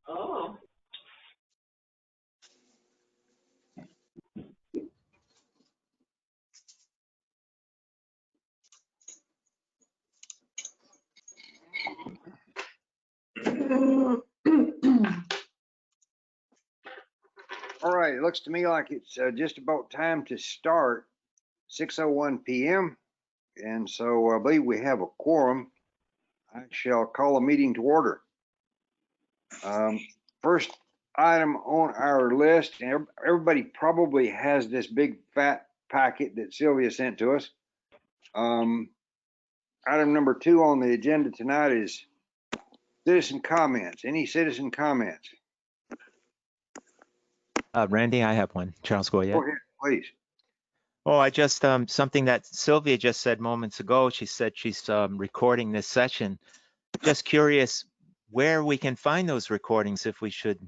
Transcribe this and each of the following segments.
Oh. All right, it looks to me like it's just about time to start. 6:01 p.m. And so I believe we have a quorum. I shall call a meeting to order. First item on our list, and everybody probably has this big fat packet that Sylvia sent to us. Item number 2 on the agenda tonight is citizen comments. Any citizen comments? Randy, I have one. Charles Goyette. Go ahead, please. Oh, I just something that Sylvia just said moments ago. She said she's recording this session. Just curious where we can find those recordings if we should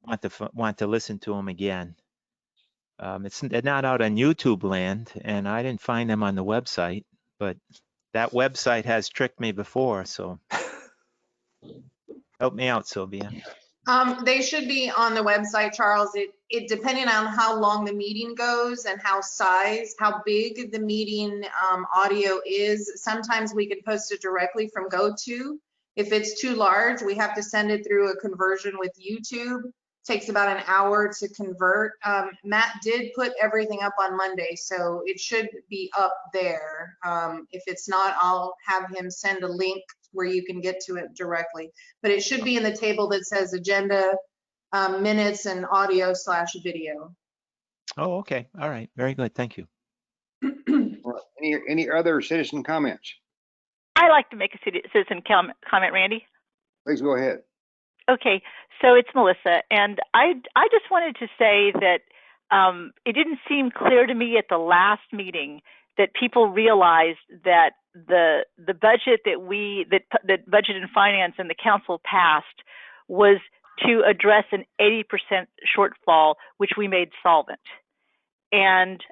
want to listen to them again. They're not out on YouTube land, and I didn't find them on the website, but that website has tricked me before, so help me out, Sylvia. They should be on the website, Charles. It depending on how long the meeting goes and how big the meeting audio is. Sometimes we can post it directly from GoTo. If it's too large, we have to send it through a conversion with YouTube. Takes about an hour to convert. Matt did put everything up on Monday, so it should be up there. If it's not, I'll have him send a link where you can get to it directly. But it should be in the table that says agenda, minutes, and audio/video. Oh, okay. All right. Very good. Thank you. Any other citizen comments? I'd like to make a citizen comment, Randy. Please go ahead. Okay, so it's Melissa, and I just wanted to say that it didn't seem clear to me at the last meeting that people realized that the budget that Budget and Finance and the council passed was to address an 80% shortfall, which we made solvent, and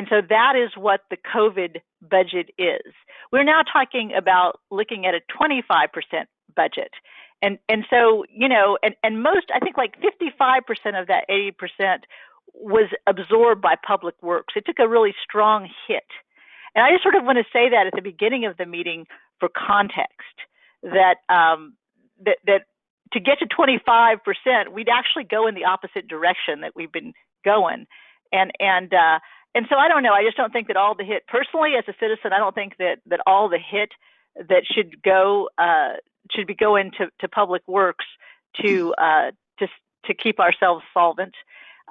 so that is what the COVID budget is. We're now talking about looking at a 25% budget. And so, you know, and most, I think like 55% of that 80% was absorbed by Public Works. It took a really strong hit. And I just sort of want to say that at the beginning of the meeting for context, that that to get to 25%, we'd actually go in the opposite direction that we've been going. And so I don't know. I just don't think that all the hit, personally as a citizen, I don't think that all the hit that should be going to Public Works to keep ourselves solvent.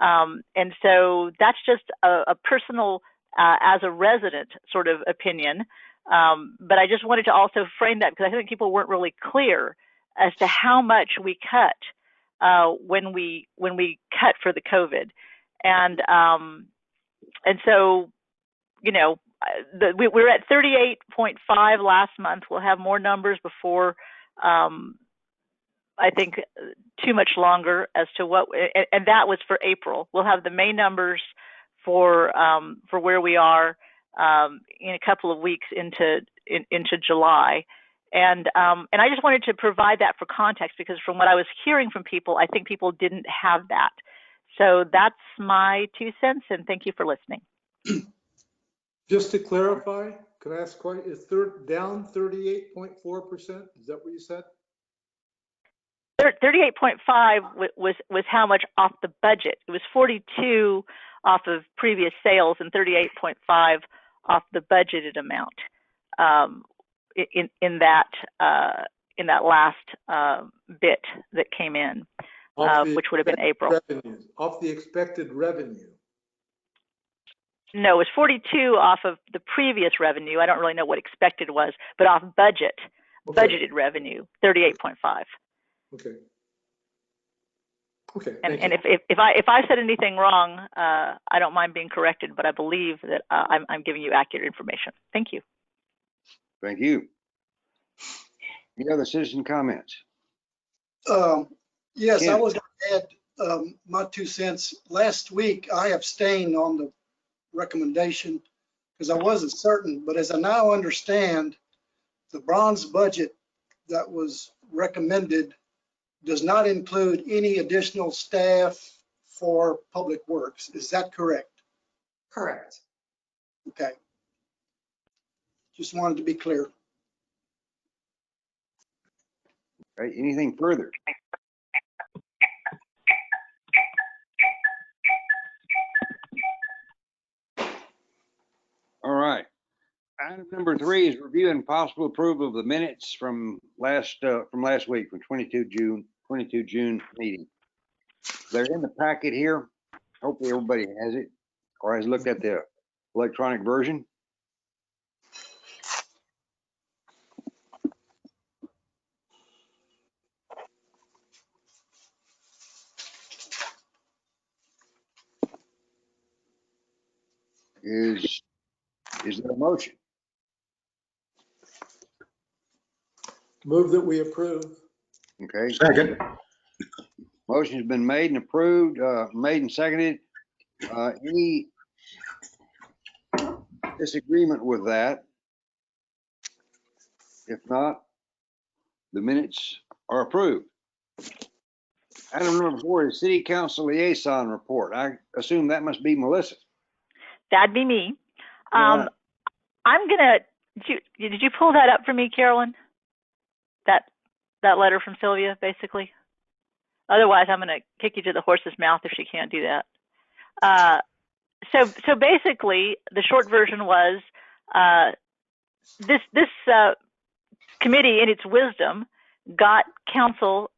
And so that's just a personal, as a resident sort of opinion. But I just wanted to also frame that because I think people weren't really clear as to how much we cut when we cut for the COVID. And so, you know, we're at 38.5 last month. We'll have more numbers before, I think, too much longer as to what, and that was for April. We'll have the May numbers for where we are in a couple of weeks into July. And I just wanted to provide that for context because from what I was hearing from people, I think people didn't have that. So that's my 2 cents, and thank you for listening. Just to clarify, can I ask a question? Is down 38.4%? Is that what you said? 38.5 was how much off the budget. It was 42 off of previous sales and 38.5 off the budgeted amount in that last bit that came in, which would have been April. Revenues, off the expected revenue. No, it was 42 off of the previous revenue. I don't really know what expected was, but off budget, budgeted revenue, 38.5. Okay. Okay. And if I said anything wrong, I don't mind being corrected, but I believe that I'm giving you accurate information. Thank you. Thank you. Any other citizen comments? Yes, I Ken. was going to add my 2 cents. Last week, I abstained on the recommendation because I wasn't certain, but as I now understand, the bronze budget that was recommended does not include any additional staff for public works. Is that correct? Correct. Okay. Just wanted to be clear. Okay, anything further? All right. Item number 3 is review and possible approval of the minutes from last week, from 22 June meeting. They're in the packet here. Hopefully everybody has it or has looked at the electronic version. Is there a motion? Move that we approve. Okay. Second. Motion's been made and approved, made and seconded. Any disagreement with that? If not, the minutes are approved. Item number 4 is City Council Liaison Report. I assume that must be Melissa. That'd be me. Yeah. I'm gonna. Did you pull that up for me, Carolyn? That letter from Sylvia, basically. Otherwise, I'm gonna kick you to the horse's mouth if she can't do that. So basically, the short version was this committee, in its wisdom, got council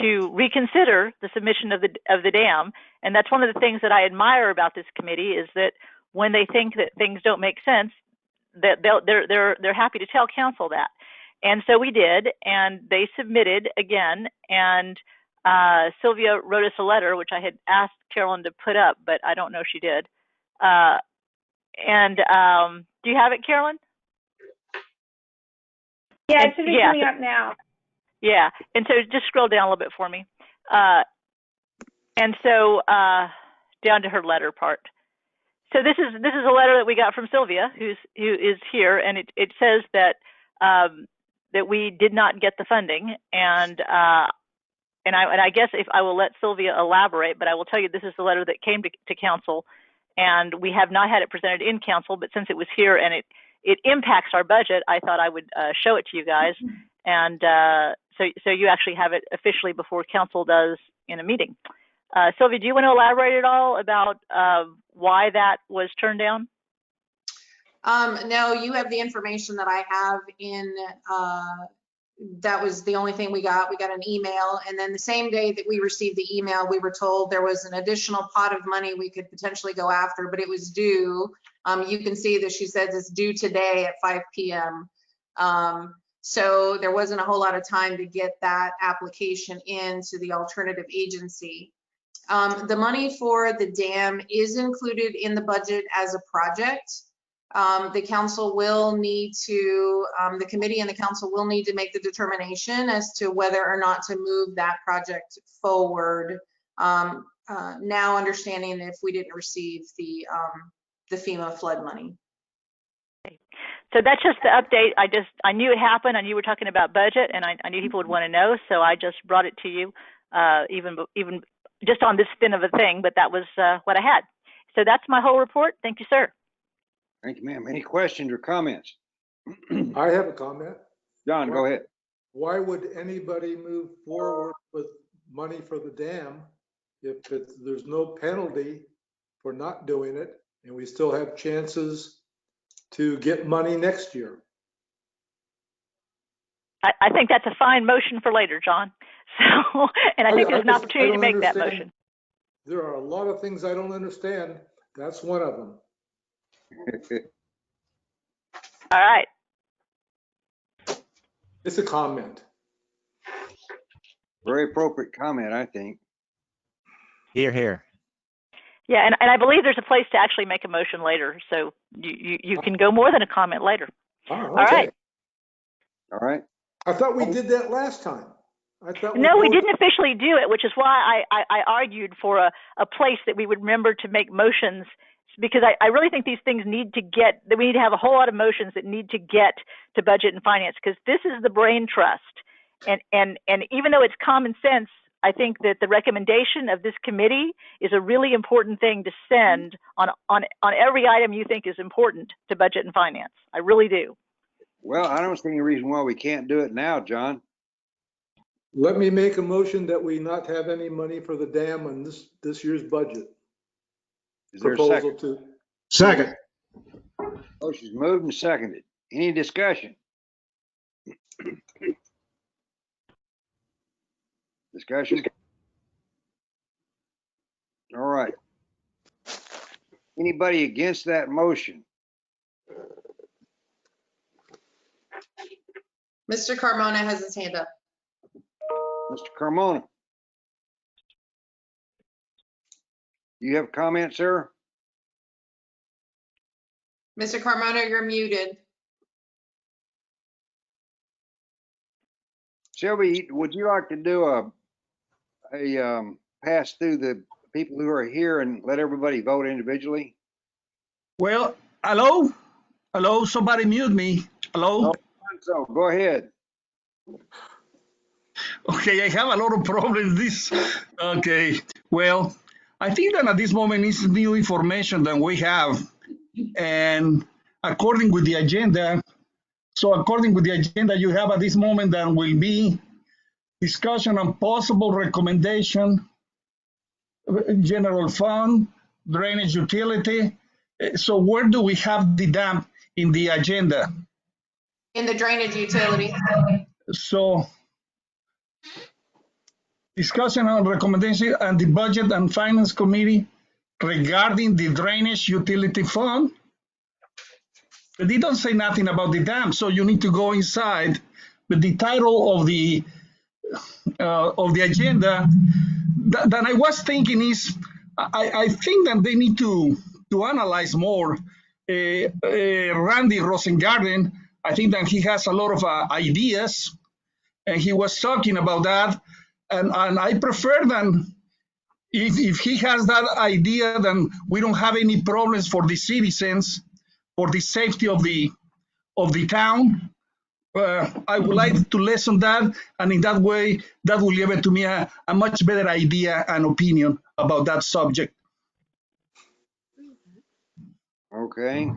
to reconsider the submission of the dam, and that's one of the things that I admire about this committee is that when they think that things don't make sense, that they're happy to tell council that. And so we did, and they submitted again, and Sylvia wrote us a letter, which I had asked Carolyn to put up, but I don't know if she did. Do you have it, Carolyn? Yeah, it should be coming up now. Yeah, and so just scroll down a little bit for me. And so down to her letter part. So this is a letter that we got from Sylvia, who is here, and it says that that we did not get the funding, and I guess if I will let Sylvia elaborate, but I will tell you this is the letter that came to council, and we have not had it presented in council, but since it was here and it impacts our budget, I thought I would show it to you guys, and so you actually have it officially before council does in a meeting. Sylvia, do you want to elaborate at all about why that was turned down? No, you have the information that I have in, that was the only thing we got. We got an email, and then the same day that we received the email, we were told there was an additional pot of money we could potentially go after, but it was due. You can see that she says it's due today at 5 p.m. So there wasn't a whole lot of time to get that application into the alternative agency. The money for the dam is included in the budget as a project. The council will need to, the committee and the council will need to make the determination as to whether or not to move that project forward. Now understanding if we didn't receive the FEMA flood money. So that's just the update. I knew it happened. I knew we were talking about budget, and I knew people would want to know, so I just brought it to you, even just on this spin of a thing, but that was what I had. So that's my whole report. Thank you, sir. Thank you, ma'am. Any questions or comments? I have a comment. John, go ahead. Why would anybody move forward with money for the dam if there's no penalty for not doing it, and we still have chances to get money next year? I think that's a fine motion for later, John. So, and I think there's an opportunity to make that motion. There are a lot of things I don't understand. That's one of them. All right. It's a comment. Very appropriate comment, I think. Here, here. Yeah, and I believe there's a place to actually make a motion later, so you can go more than a comment later. Oh, okay. All right. All right. I thought we did that last time. I thought No, we voted. didn't officially do it, which is why I argued for a place that we would remember to make motions, because I really think these things need to get, that we need to have a whole lot of motions that need to get to budget and finance, because this is the brain trust. And even though it's common sense, I think that the recommendation of this committee is a really important thing to send on every item you think is important to budget and finance. I really do. Well, I don't see any reason why we can't do it now, John. Let me make a motion that we not have any money for the dam on this year's budget. Is there a Proposal second? to, Second. Motion's moved and seconded. Any discussion? Discussion? All right. Anybody against that motion? Mr. Carmona has his hand up. Mr. Carmona? You have a comment, sir? Mr. Carmona, you're muted. Sylvia, would you like to do a pass through the people who are here and let everybody vote individually? Well, hello? Hello, somebody mute me. Hello? So go ahead. Okay, I have a lot of problems. Okay, well, I think that at this moment it's new information that we have. And according with the agenda, you have at this moment, there will be discussion on possible recommendation, general fund, drainage utility. So where do we have the dam in the agenda? In the drainage utility. So discussion on recommendation and the budget and finance committee regarding the drainage utility fund. But they don't say nothing about the dam, so you need to go inside. But the title of the agenda that I was thinking is, I think that they need to analyze more. Randy Rosengarten, I think that he has a lot of ideas, and he was talking about that. And I prefer that if he has that idea, then we don't have any problems for the citizens, for the safety of the town. I would like to listen that, and in that way, that will give it to me a much better idea and opinion about that subject. Okay.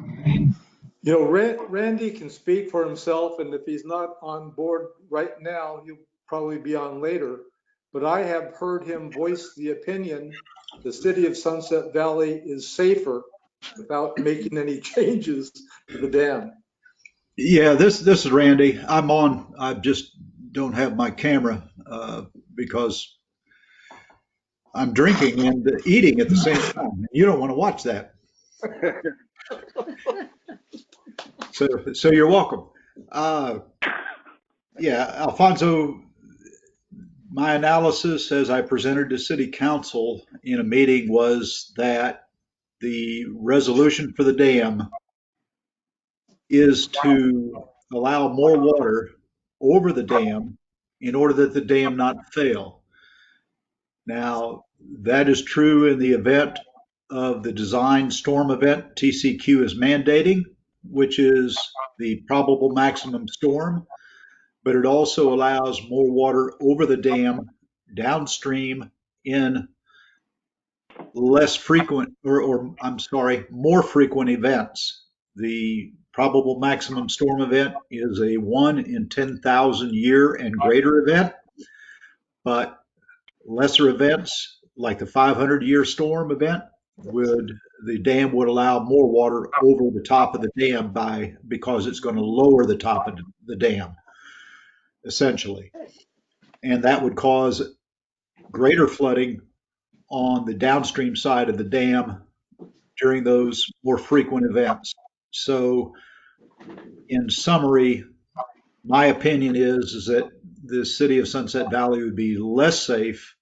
you know, Randy can speak for himself, and if he's not on board right now, he'll probably be on later. But I have heard him voice the opinion the city of Sunset Valley is safer without making any changes to the dam. Yeah, this is Randy. I'm on. I just don't have my camera because I'm drinking and eating at the same time. You don't want to watch that. So you're welcome. Yeah, Alfonso, my analysis as I presented to City Council in a meeting was that the resolution for the dam is to allow more water over the dam in order that the dam not fail. Now, that is true in the event of the design storm event TCQ is mandating, which is the probable maximum storm, but it also allows more water over the dam downstream in less frequent, or I'm sorry, more frequent events. The probable maximum storm event is a 1 in 10,000 year and greater event, but lesser events like the 500-year storm event the dam would allow more water over the top of the dam because it's going to lower the top of the dam essentially, and that would cause greater flooding on the downstream side of the dam during those more frequent events. So in summary, my opinion is that the city of Sunset Valley would be less safe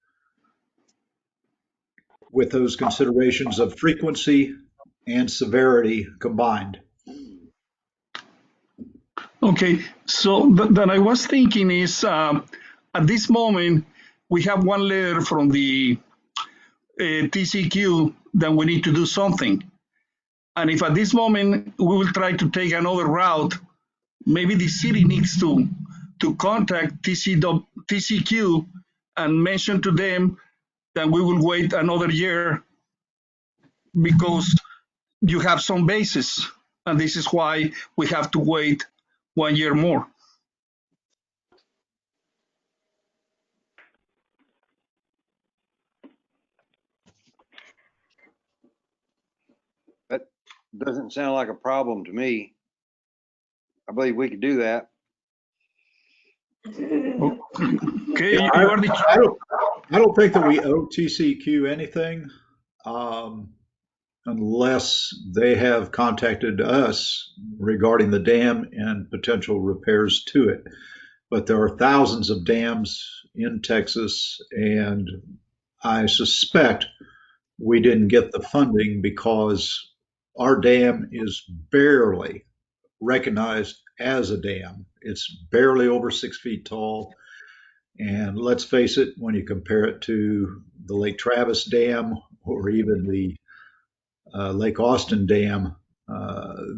with those considerations of frequency and severity combined. Okay, so that I was thinking is, at at this moment, we have one letter from the TCQ that we need to do something. And if at this moment we will try to take another route, maybe the city needs to contact TCQ and mention to them that we will wait another year because you have some basis. And this is why we have to wait 1 year more. That doesn't sound like a problem to me. I believe we could do that. Okay, Yeah, you are the I don't think that we owe TCQ anything, unless they have contacted us regarding the dam and potential repairs to it. But there are thousands of dams in Texas, and I suspect we didn't get the funding because our dam is barely recognized as a dam. It's barely over 6 feet tall. And let's face it, when you compare it to the Lake Travis Dam or even the Lake Austin Dam,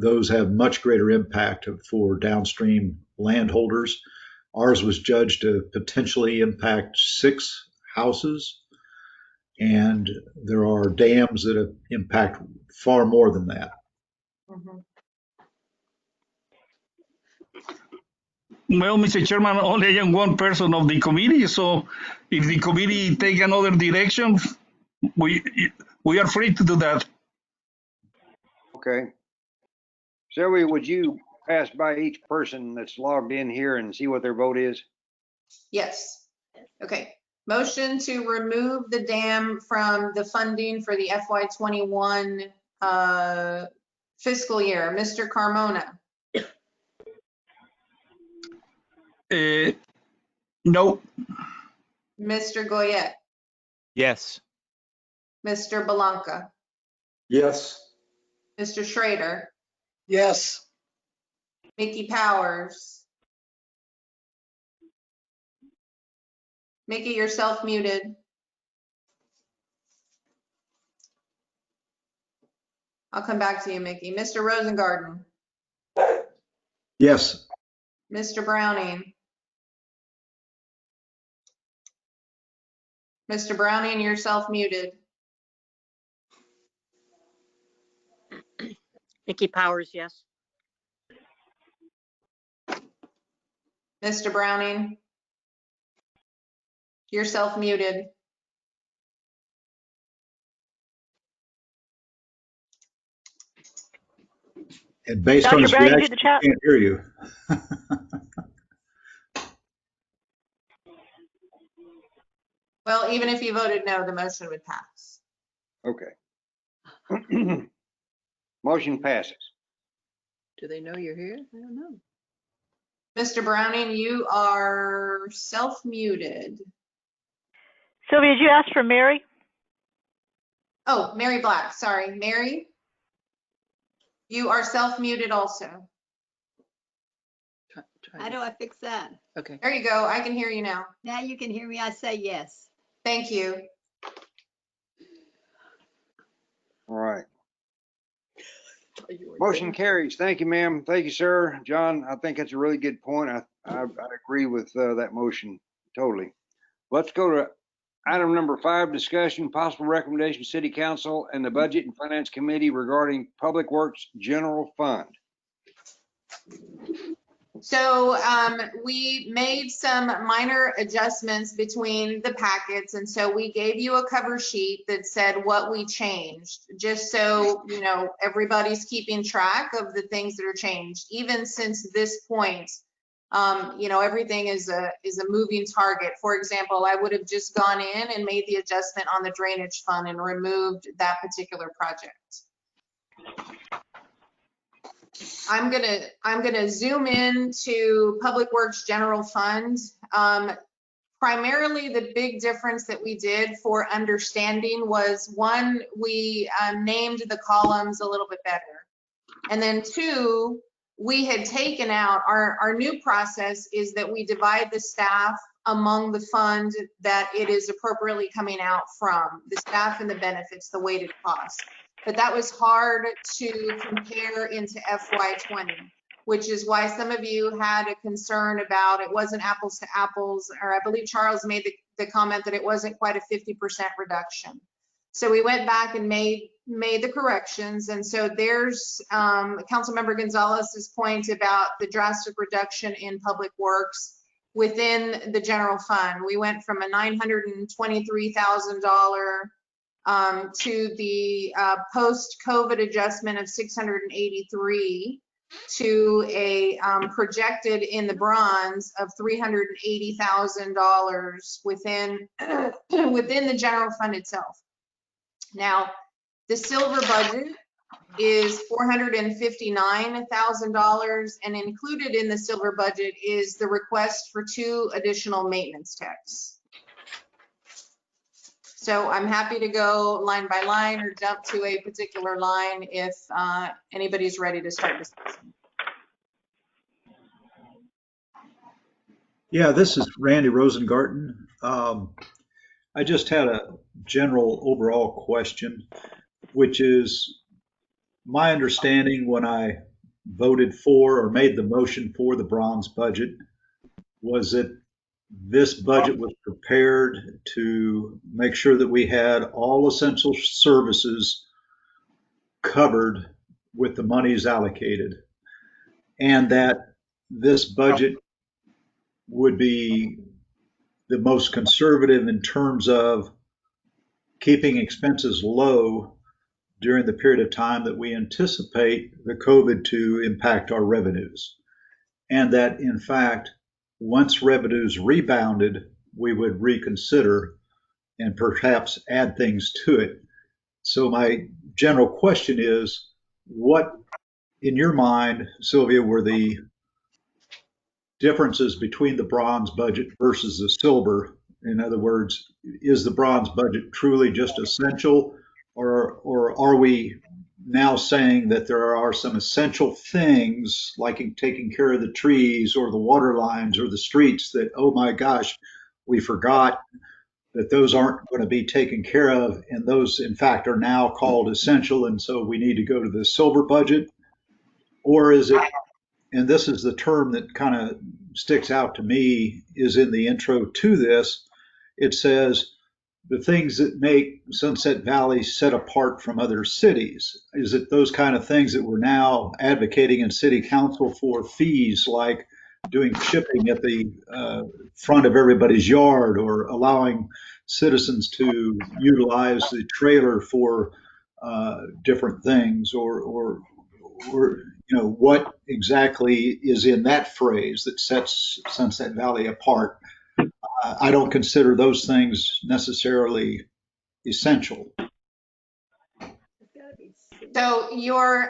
those have much greater impact for downstream landholders. Ours was judged to potentially impact 6 houses, and there are dams that impact far more than that. Mhm. Well, Mr. Chairman, only I am one person of the committee, so if the committee take another direction, we are free to do that. Okay. Sylvia, would you pass by each person that's logged in here and see what their vote is? Yes. Okay. Motion to remove the dam from the funding for the FY21 fiscal year. Mr. Carmona, No, Mr. Goyette, Yes. Mr. Belanca, Yes. Mr. Schrader, Yes. Mickey Powers. Mickey, yourself muted. I'll come back to you, Mickey. Mr. Rosengarten, Yes. Mr. Browning. Mr. Browning, yourself muted. Mickey Powers, yes. Mr. Browning, yourself muted. And based on Dr. his Browning, do reaction, the chat. I can't hear you. Well, even if you voted no, the motion would pass. Okay. Motion passes. Do they know you're here? I don't know. Mr. Browning, you are self-muted. Sylvia, did you ask for Mary? Oh, Mary Black, sorry. Mary, you are self-muted also. How do I fix that? Okay. There you go. I can hear you now. Now you can hear me. I say yes. Thank you. All right. Motion carries. Thank you, ma'am. Thank you, sir. John, I think that's a really good point. I agree with that motion totally. Let's go to item number 5, discussion, possible recommendation, City Council and the Budget and Finance Committee regarding Public Works General Fund. So we made some minor adjustments between the packets. And so we gave you a cover sheet that said what we changed, just so, you know, everybody's keeping track of the things that are changed. Even since this point, you know, everything is a moving target. For example, I would have just gone in and made the adjustment on the drainage fund and removed that particular project. I'm gonna zoom in to Public Works General Fund. Primarily, the big difference that we did for understanding was, 1, we named the columns a little bit better. And then 2, we had taken out, our new process is that we divide the staff among the fund that it is appropriately coming out from, the staff and the benefits, the weighted cost. But that was hard to compare into FY20, which is why some of you had a concern about it wasn't apples to apples, or I believe Charles made the comment that it wasn't quite a 50% reduction. So we went back and made the corrections. And so there's Councilmember Gonzalez's point about the drastic reduction in public works within the general fund. We went from a $923,000 to the post-COVID adjustment of 683 to a projected in the bronze of $380,000 within the general fund itself. Now, the silver budget is $459,000, and included in the silver budget is the request for 2 additional maintenance techs. So I'm happy to go line by line or jump to a particular line if anybody's ready to start discussing. Yeah, this is Randy Rosengarten. I just had a general overall question, which is my understanding when I voted for or made the motion for the bronze budget was that this budget was prepared to make sure that we had all essential services covered with the monies allocated, and that this budget would be the most conservative in terms of keeping expenses low during the period of time that we anticipate the COVID to impact our revenues. And that in fact, once revenues rebounded, we would reconsider and perhaps add things to it. So my general question is, what in your mind, Sylvia, were the differences between the bronze budget versus the silver? In other words, is the bronze budget truly just essential, or are we now saying that there are some essential things like taking care of the trees or the water lines or the streets that, oh my gosh, we forgot that those aren't going to be taken care of, and those in fact are now called essential, and so we need to go to the silver budget? Or is it, and this is the term that kind of sticks out to me, is in the intro to this, it says the things that make Sunset Valley set apart from other cities. Is it those kind of things that we're now advocating in city council for fees, like doing shipping at the front of everybody's yard, or allowing citizens to utilize the trailer for different things, or you know, what exactly is in that phrase that sets Sunset Valley apart? I don't consider those things necessarily essential. So you're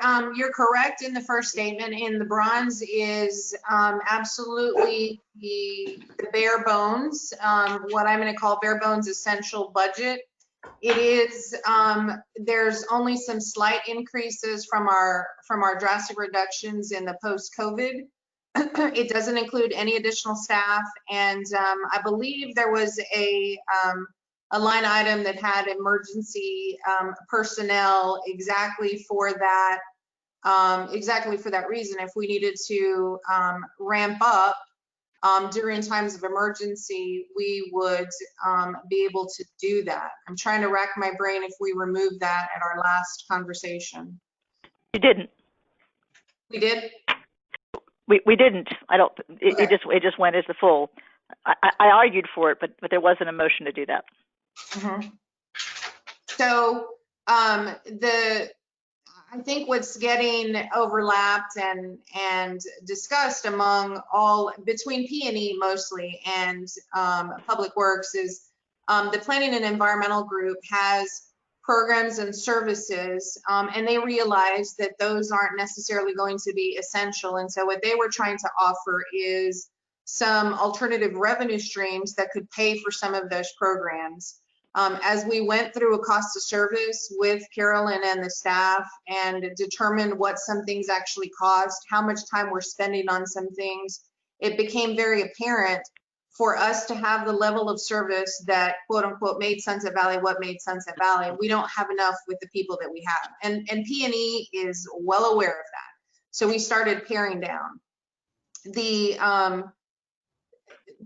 correct in the first statement. In the bronze is absolutely the bare bones, what I'm going to call bare bones essential budget. It is there's only some slight increases from our drastic reductions in the post-COVID. It doesn't include any additional staff, and I believe there was a line item that had emergency personnel exactly for that reason. If we needed to ramp up during times of emergency, we would be able to do that. I'm trying to rack my brain if we removed that at our last conversation. You didn't. We did? We didn't. I don't. Okay. It just went as the full. I argued for it, but there wasn't a motion to do that. Mm-hmm. So I think what's getting overlapped and discussed among all between P&E mostly and Public Works is the Planning and Environmental Group has programs and services, and they realize that those aren't necessarily going to be essential. And so what they were trying to offer is some alternative revenue streams that could pay for some of those programs. As we went through a cost of service with Carolyn and the staff and determined what some things actually cost, how much time we're spending on some things, it became very apparent for us to have the level of service that quote unquote made Sunset Valley what made Sunset Valley, we don't have enough with the people that we have. And P&E is well aware of that. So we started paring down.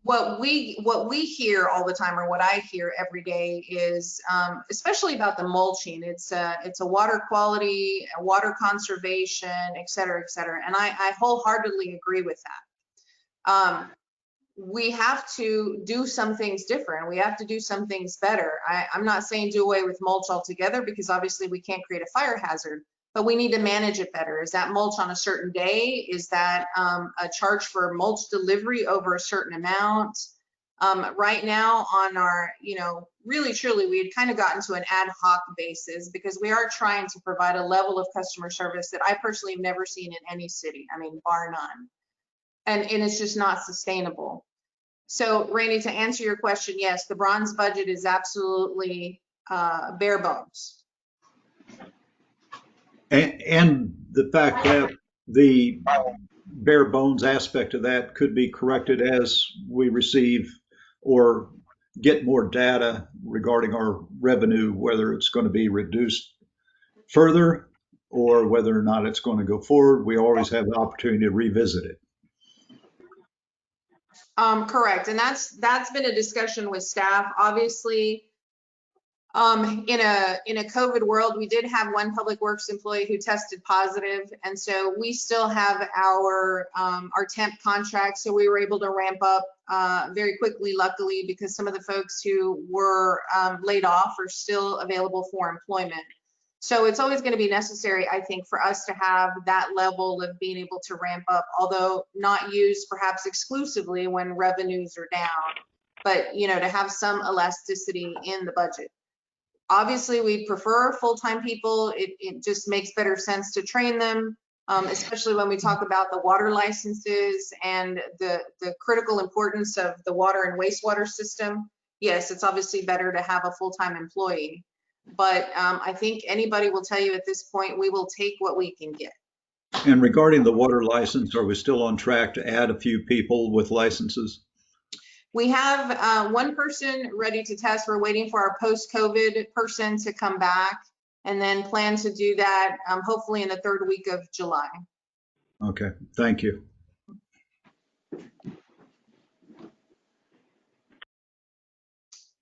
What we hear all the time, or what I hear every day, is especially about the mulching. It's a water quality, a water conservation, et cetera, et cetera. And I wholeheartedly agree with that. We have to do some things different. We have to do some things better. I'm not saying do away with mulch altogether, because obviously we can't create a fire hazard, but we need to manage it better. Is that mulch on a certain day? Is that a charge for mulch delivery over a certain amount? Right now on our, really truly, we had kind of gotten to an ad hoc basis, because we are trying to provide a level of customer service that I personally have never seen in any city. I mean, bar none. And it's just not sustainable. So Randy, to answer your question, yes, the bronze budget is absolutely bare bones. And the fact that the bare bones aspect of that could be corrected as we receive or get more data regarding our revenue, whether it's going to be reduced further or whether or not it's going to go forward. We always have the opportunity to revisit it. Correct. And that's been a discussion with staff. Obviously, in a COVID world, we did have one public works employee who tested positive. And so we still have our temp contract. So we were able to ramp up very quickly, luckily, because some of the folks who were laid off are still available for employment. So it's always going to be necessary, I think, for us to have that level of being able to ramp up, although not used perhaps exclusively when revenues are down, but to have some elasticity in the budget. Obviously, we prefer full-time people. It just makes better sense to train them, especially when we talk about the water licenses and the critical importance of the water and wastewater system. Yes, it's obviously better to have a full-time employee. But I think anybody will tell you at this point, we will take what we can get. And regarding the water license, are we still on track to add a few people with licenses? We have one person ready to test. We're waiting for our post-COVID person to come back, and then plan to do that hopefully in the 3rd week of July. Okay, thank you.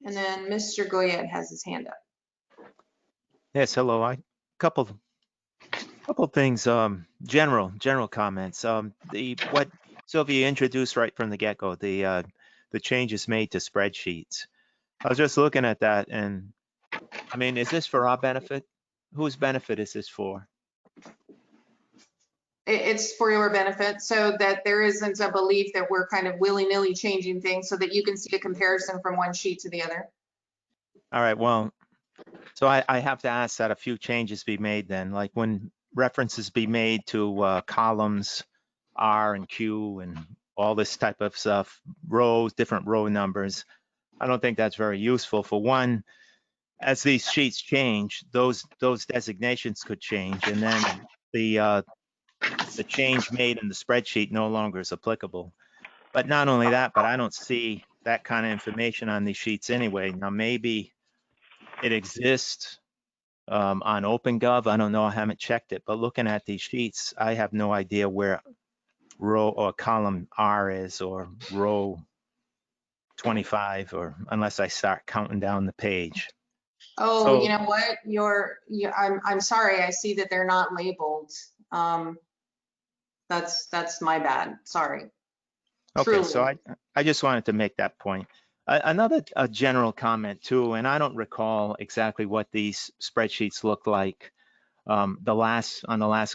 And then Mr. Goyette has his hand up. Yes, hello. Couple things, general comments. What Sylvia introduced right from the get-go, the changes made to spreadsheets. I was just looking at that, and I mean, is this for our benefit? Whose benefit is this for? It's for your benefit, so that there isn't a belief that we're kind of willy-nilly changing things, so that you can see a comparison from one sheet to the other. All right, well, so I have to ask that a few changes be made then, like when references be made to columns R and Q and all this type of stuff, rows, different row numbers. I don't think that's very useful. For one, as these sheets change, those designations could change, and then the change made in the spreadsheet no longer is applicable. But not only that, but I don't see that kind of information on these sheets anyway. Now, maybe it exists on OpenGov. I don't know. I haven't checked it. But looking at these sheets, I have no idea where row or column R is, or row 25, or unless I start counting down the page. Oh, So, you know what? I'm sorry. I see that they're not labeled. That's my bad. Sorry. okay, Truly. so I just wanted to make that point. Another general comment too, and I don't recall exactly what these spreadsheets look like on the last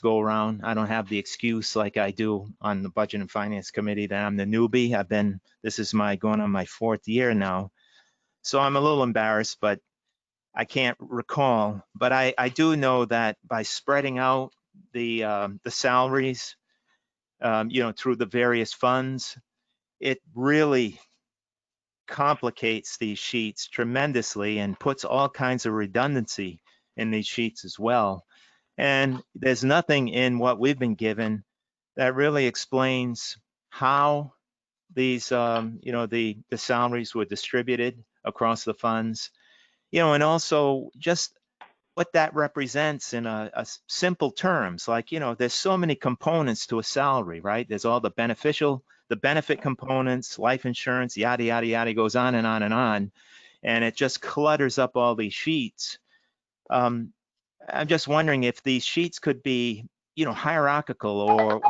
go around. I don't have the excuse like I do on the Budget and Finance Committee that I'm the newbie. This is going on my 4th year now. So I'm a little embarrassed, but I can't recall. But I do know that by spreading out the salaries, through the various funds, it really complicates these sheets tremendously and puts all kinds of redundancy in these sheets as well. And there's nothing in what we've been given that really explains how these, the salaries were distributed across the funds, and also just what that represents in a simple terms, like, there's so many components to a salary, right? There's all the benefit components, life insurance, yada, yada, yada, goes on and on and on. And it just clutters up all these sheets. I'm just wondering if these sheets could be, hierarchical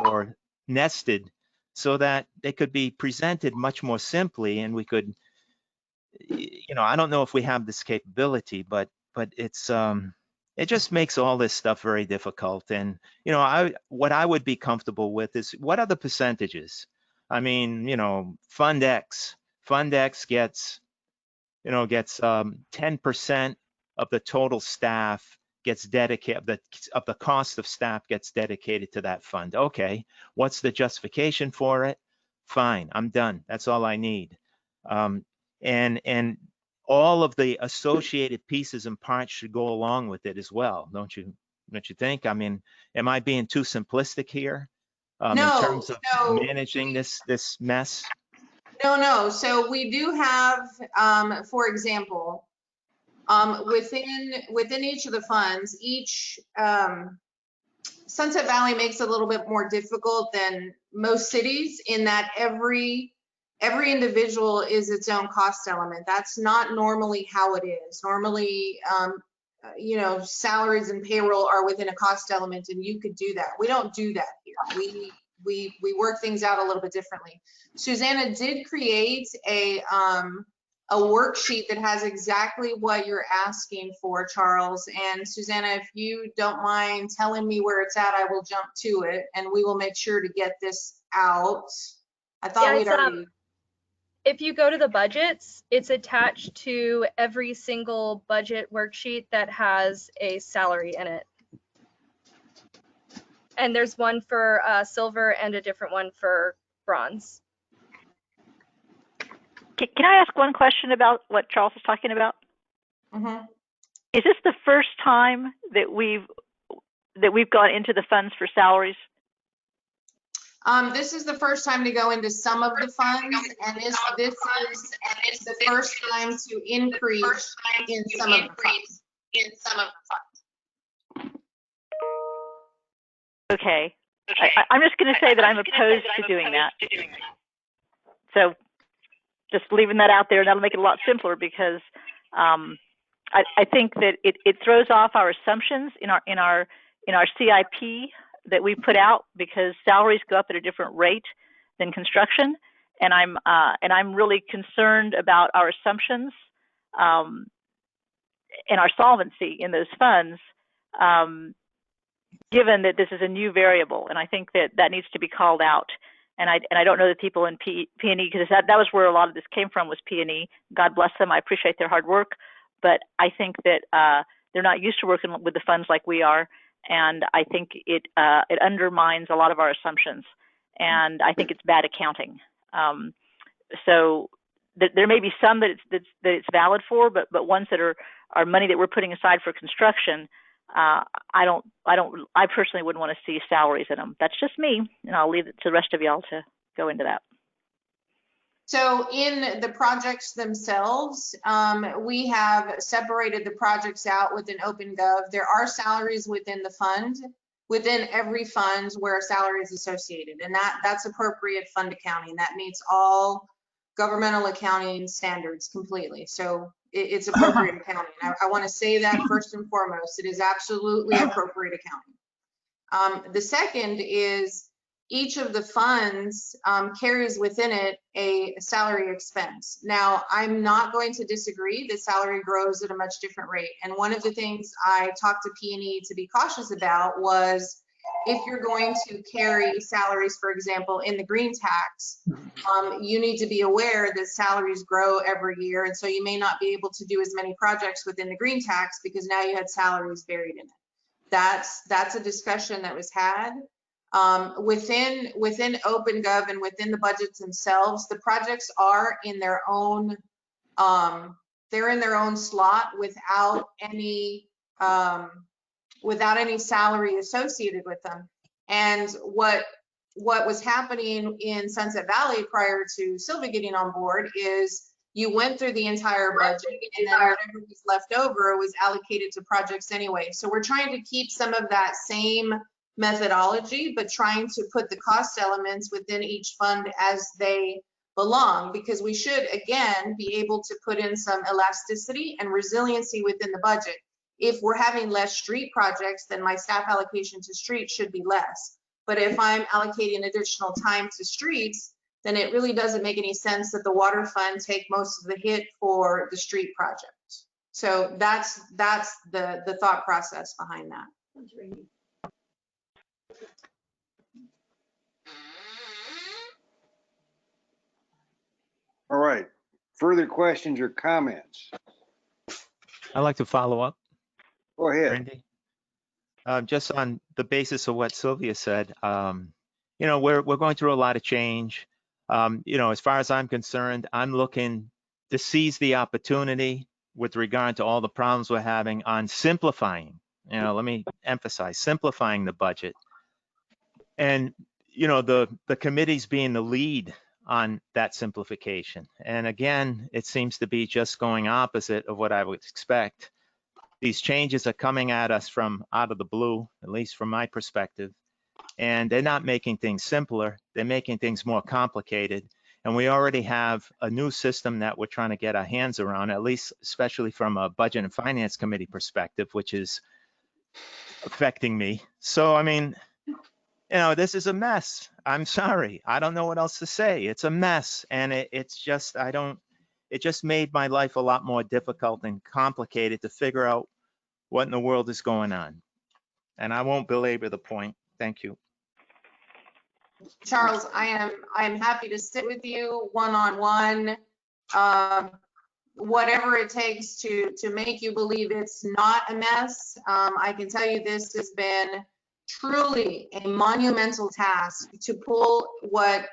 or nested so that they could be presented much more simply, and we could, I don't know if we have this capability, but it's, it just makes all this stuff very difficult. And, what I would be comfortable with is, what are the percentages? I mean, Fund X gets, 10% of the total staff gets dedicated, of the cost of staff gets dedicated to that fund. Okay, what's the justification for it? Fine, I'm done. That's all I need. And all of the associated pieces and parts should go along with it as well, don't you think? I mean, am I being too simplistic here in terms of managing this mess? No. So we do have, for example, within each of the funds, each Sunset Valley makes it a little bit more difficult than most cities in that every individual is its own cost element. That's not normally how it is. Normally, salaries and payroll are within a cost element, and you could do that. We don't do that here. We work things out a little bit differently. Susanna did create a worksheet that has exactly what you're asking for, Charles. And Susanna, if you don't mind telling me where it's at, I will jump to it and we will make sure to get this out. I thought we'd already. If you go to the budgets, it's attached to every single budget worksheet that has a salary in it. And there's one for silver and a different one for bronze. Can I ask one question about what Charles is talking about? Mm-hmm. Is this the first time that we've gone into the funds for salaries? This is the first time to go into some of the funds, and this is the first time to increase in some of the funds. Okay. I'm just going to say that I'm opposed to doing that. So just leaving that out there, that'll make it a lot simpler, because I think that it throws off our assumptions in our CIP that we put out, because salaries go up at a different rate than construction, and I'm really concerned about our assumptions and our solvency in those funds, given that this is a new variable. And I think that needs to be called out. And I don't know the people in P&E, because that was where a lot of this came from, was P&E. God bless them. I appreciate their hard work, but I think that they're not used to working with the funds like we are. And I think it undermines a lot of our assumptions, and I think it's bad accounting. So there may be some that it's valid for, but ones that are money that we're putting aside for construction, I personally wouldn't want to see salaries in them. That's just me, and I'll leave it to the rest of y'all to go into that. So in the projects themselves, we have separated the projects out within OpenGov. There are salaries within the fund, within every fund where a salary is associated, and that's appropriate fund accounting. That meets all governmental accounting standards completely. So it's appropriate accounting. I want to say that first and foremost, it is absolutely appropriate accounting. The second is, each of the funds carries within it a salary expense. Now, I'm not going to disagree that salary grows at a much different rate. And one of the things I talked to P&E to be cautious about was, if you're going to carry salaries, for example, in the green tax, you need to be aware that salaries grow every year. And so you may not be able to do as many projects within the green tax because now you had salaries buried in it. That's a discussion that was had. Within OpenGov and within the budgets themselves, the projects are in their own, they're in their own slot without any salary associated with them. And what what was happening in Sunset Valley prior to Sylvia getting on board is you went through the entire budget and then whatever was left over was allocated to projects anyway. So we're trying to keep some of that same methodology, but trying to put the cost elements within each fund as they belong, because we should, again, be able to put in some elasticity and resiliency within the budget. If we're having less street projects, then my staff allocation to streets should be less. But if I'm allocating additional time to streets, then it really doesn't make any sense that the water fund take most of the hit for the street project. So that's the thought process behind that. All right. Further questions or comments? I'd like to follow up, Go ahead. Randy. Just on the basis of what Sylvia said, you know, we're going through a lot of change. You know, as far as I'm concerned, I'm looking to seize the opportunity with regard to all the problems we're having on simplifying. You know, let me emphasize simplifying the budget. And, you know, the committee's being the lead on that simplification. And again, it seems to be just going opposite of what I would expect. These changes are coming at us from out of the blue, at least from my perspective, and they're not making things simpler. They're making things more complicated. And we already have a new system that we're trying to get our hands around, at least especially from a Budget and Finance Committee perspective, which is affecting me. So, I mean, you know, this is a mess. I'm sorry. I don't know what else to say. It's a mess. And it's just, it just made my life a lot more difficult and complicated to figure out what in the world is going on. And I won't belabor the point. Thank you. Charles, I am happy to sit with you one-on-one, whatever it takes to make you believe it's not a mess. I can tell you this has been truly a monumental task to pull what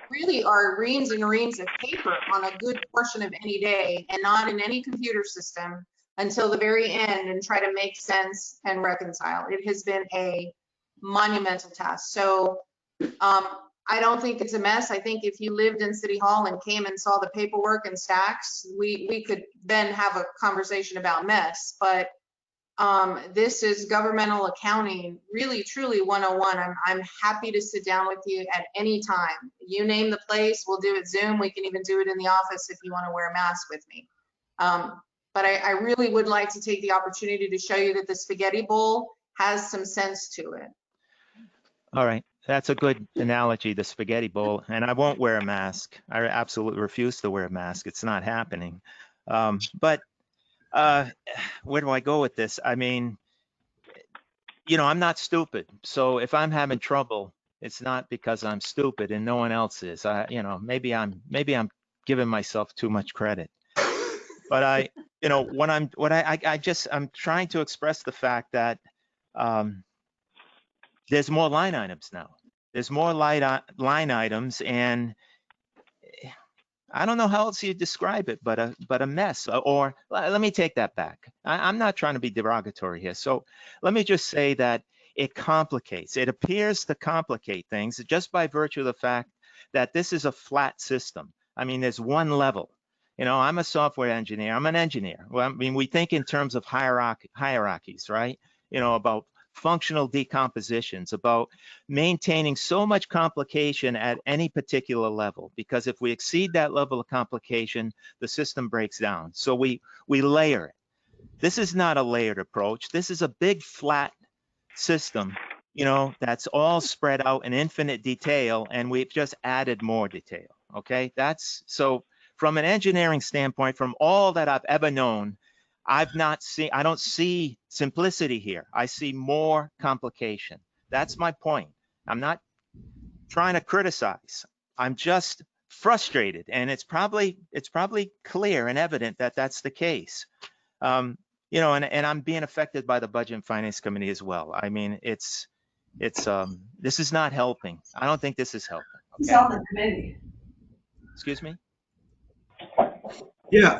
really are reams and reams of paper on a good portion of any day and not in any computer system until the very end and try to make sense and reconcile. It has been a monumental task. So I don't think it's a mess. I think if you lived in City Hall and came and saw the paperwork and stacks, we could then have a conversation about mess. But this is governmental accounting, really, truly 101. I'm happy to sit down with you at any time. You name the place, we'll do it Zoom. We can even do it in the office if you want to wear a mask with me. But I really would like to take the opportunity to show you that the spaghetti bowl has some sense to it. All right. That's a good analogy, the spaghetti bowl. And I won't wear a mask. I absolutely refuse to wear a mask. It's not happening. But where do I go with this? I mean, you know, I'm not stupid. So if I'm having trouble, it's not because I'm stupid and no one else is. You know, maybe I'm giving myself too much credit. But you know, I'm trying to express the fact that there's more line items now. There's more line items, and I don't know how else you describe it, but a mess. Or let me take that back. I'm not trying to be derogatory here. So let me just say that it complicates. It appears to complicate things just by virtue of the fact that this is a flat system. I mean, there's one level. You know, I'm a software engineer. I'm an engineer. Well, I mean, we think in terms of hierarchies, right? You know, about functional decompositions, about maintaining so much complication at any particular level, because if we exceed that level of complication, the system breaks down. So we layer it. This is not a layered approach. This is a big flat system, you know, that's all spread out in infinite detail, and we've just added more detail. Okay, that's so from an engineering standpoint, from all that I've ever known, I don't see simplicity here. I see more complication. That's my point. I'm not trying to criticize. I'm just frustrated, and it's probably clear and evident that that's the case. You know, and I'm being affected by the Budget and Finance Committee as well. I mean, this is not helping. I don't think this is helping. Okay? It's on the committee. Excuse me? Yeah,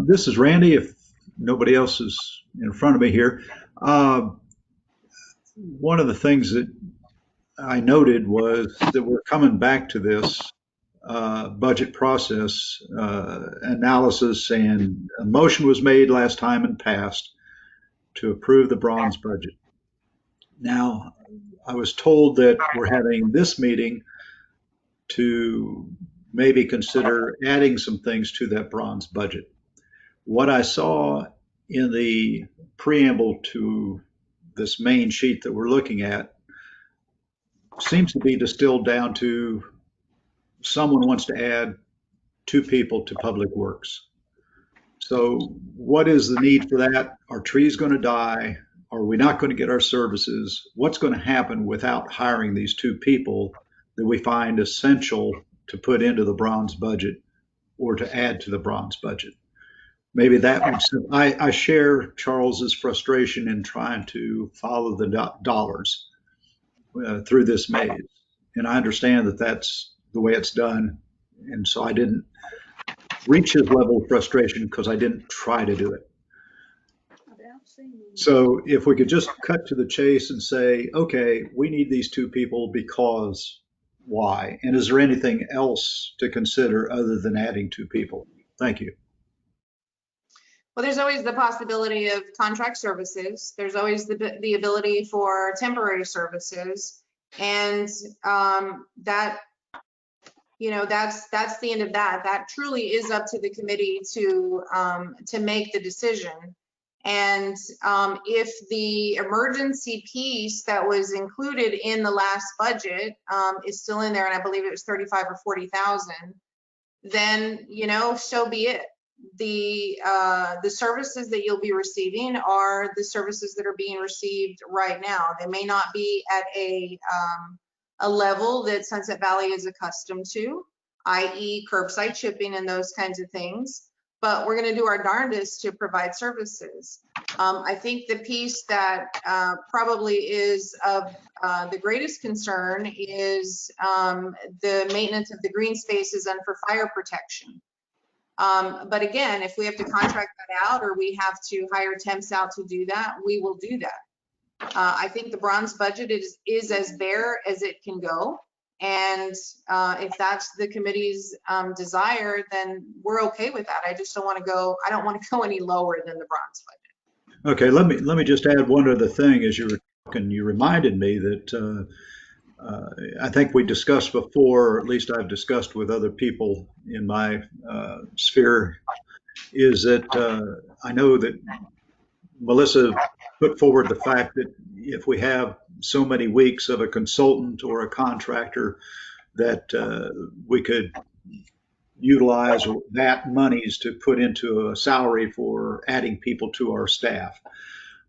this is Randy. If nobody else is in front of me here. One of the things that I noted was that we're coming back to this budget process analysis, and a motion was made last time and passed to approve the bronze budget. Now, I was told that we're having this meeting to maybe consider adding some things to that bronze budget. What I saw in the preamble to this main sheet that we're looking at seems to be distilled down to someone wants to add 2 people to Public Works. So what is the need for that? Are trees going to die? Are we not going to get our services? What's going to happen without hiring these 2 people that we find essential to put into the bronze budget or to add to the bronze budget? Maybe that would, I share Charles's frustration in trying to follow the dollars through this maze. And I understand that that's the way it's done. And so I didn't reach his level of frustration because I didn't try to do it. So if we could just cut to the chase and say, okay, we need these 2 people because why? And is there anything else to consider other than adding 2 people? Thank you. Well, there's always the possibility of contract services. There's always the ability for temporary services. And that, you know, that's the end of that. That truly is up to the committee to make the decision. And if the emergency piece that was included in the last budget is still in there, and I believe it was 35 or 40,000, then, you know, so be it. The services that you'll be receiving are the services that are being received right now. They may not be at a level that Sunset Valley is accustomed to, i.e. curbside shipping and those kinds of things, but we're going to do our darndest to provide services. I think the piece that probably is of the greatest concern is the maintenance of the green spaces and for fire protection. But again, if we have to contract that out or we have to hire temps out to do that, we will do that. I think the bronze budget is as bare as it can go. And if that's the committee's desire, then we're okay with that. I just don't want to go, I don't want to go any lower than the bronze budget. Okay, let me just add one other thing. As you were talking, you reminded me that I think we discussed before, or at least I've discussed with other people in my sphere, is that I know that Melissa put forward the fact that if we have so many weeks of a consultant or a contractor that we could utilize that monies to put into a salary for adding people to our staff.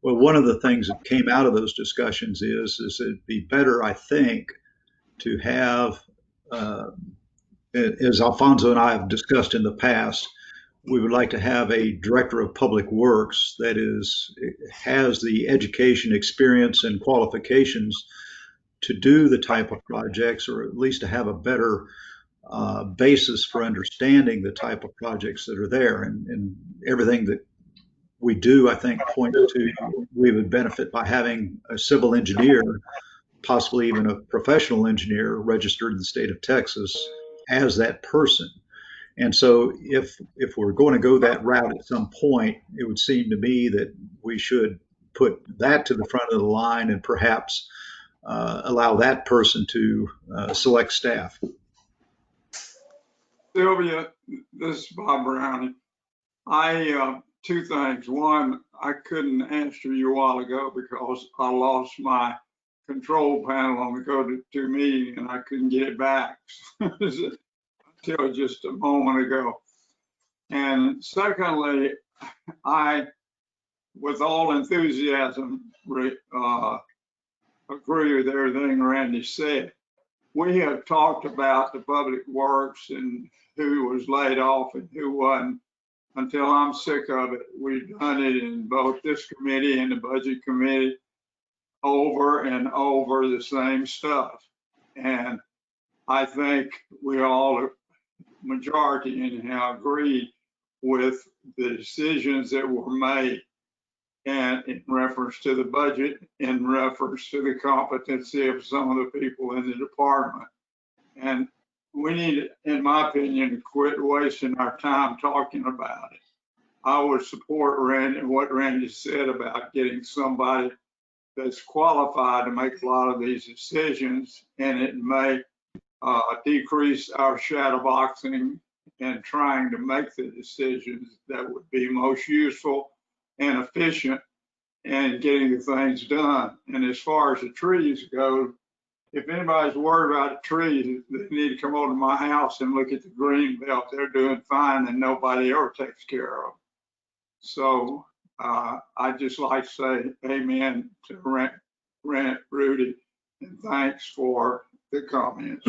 Well, one of the things that came out of those discussions is it'd be better, I think, to have, as Alfonso and I have discussed in the past, we would like to have a director of public works that has the education, experience, and qualifications to do the type of projects, or at least to have a better basis for understanding the type of projects that are there. And everything that we do, I think, points to we would benefit by having a civil engineer, possibly even a professional engineer registered in the state of Texas as that person. And so if we're going to go that route at some point, it would seem to me that we should put that to the front of the line and perhaps allow that person to select staff. Sylvia, this is Bob Browning. Two things. One, I couldn't answer you a while ago because I lost my control panel on the go-to meeting and I couldn't get it back until just a moment ago. And secondly, I, with all enthusiasm, agree with everything Randy said. We have talked about the public works and who was laid off and who wasn't until I'm sick of it. We've done it in both this committee and the budget committee, over and over the same stuff. And I think we all, majority anyhow, agree with the decisions that were made. and in reference to the budget, in reference to the competency of some of the people in the department. And we need, in my opinion, to quit wasting our time talking about it. I would support Randy, what Randy said about getting somebody that's qualified to make a lot of these decisions, and it may decrease our shadowboxing and trying to make the decisions that would be most useful and efficient in getting the things done. And as far as the trees go, if anybody's worried about the trees, they need to come over to my house and look at the green belt. They're doing fine and nobody ever takes care of them. So I just like to say amen to Rudy, and thanks for the comments.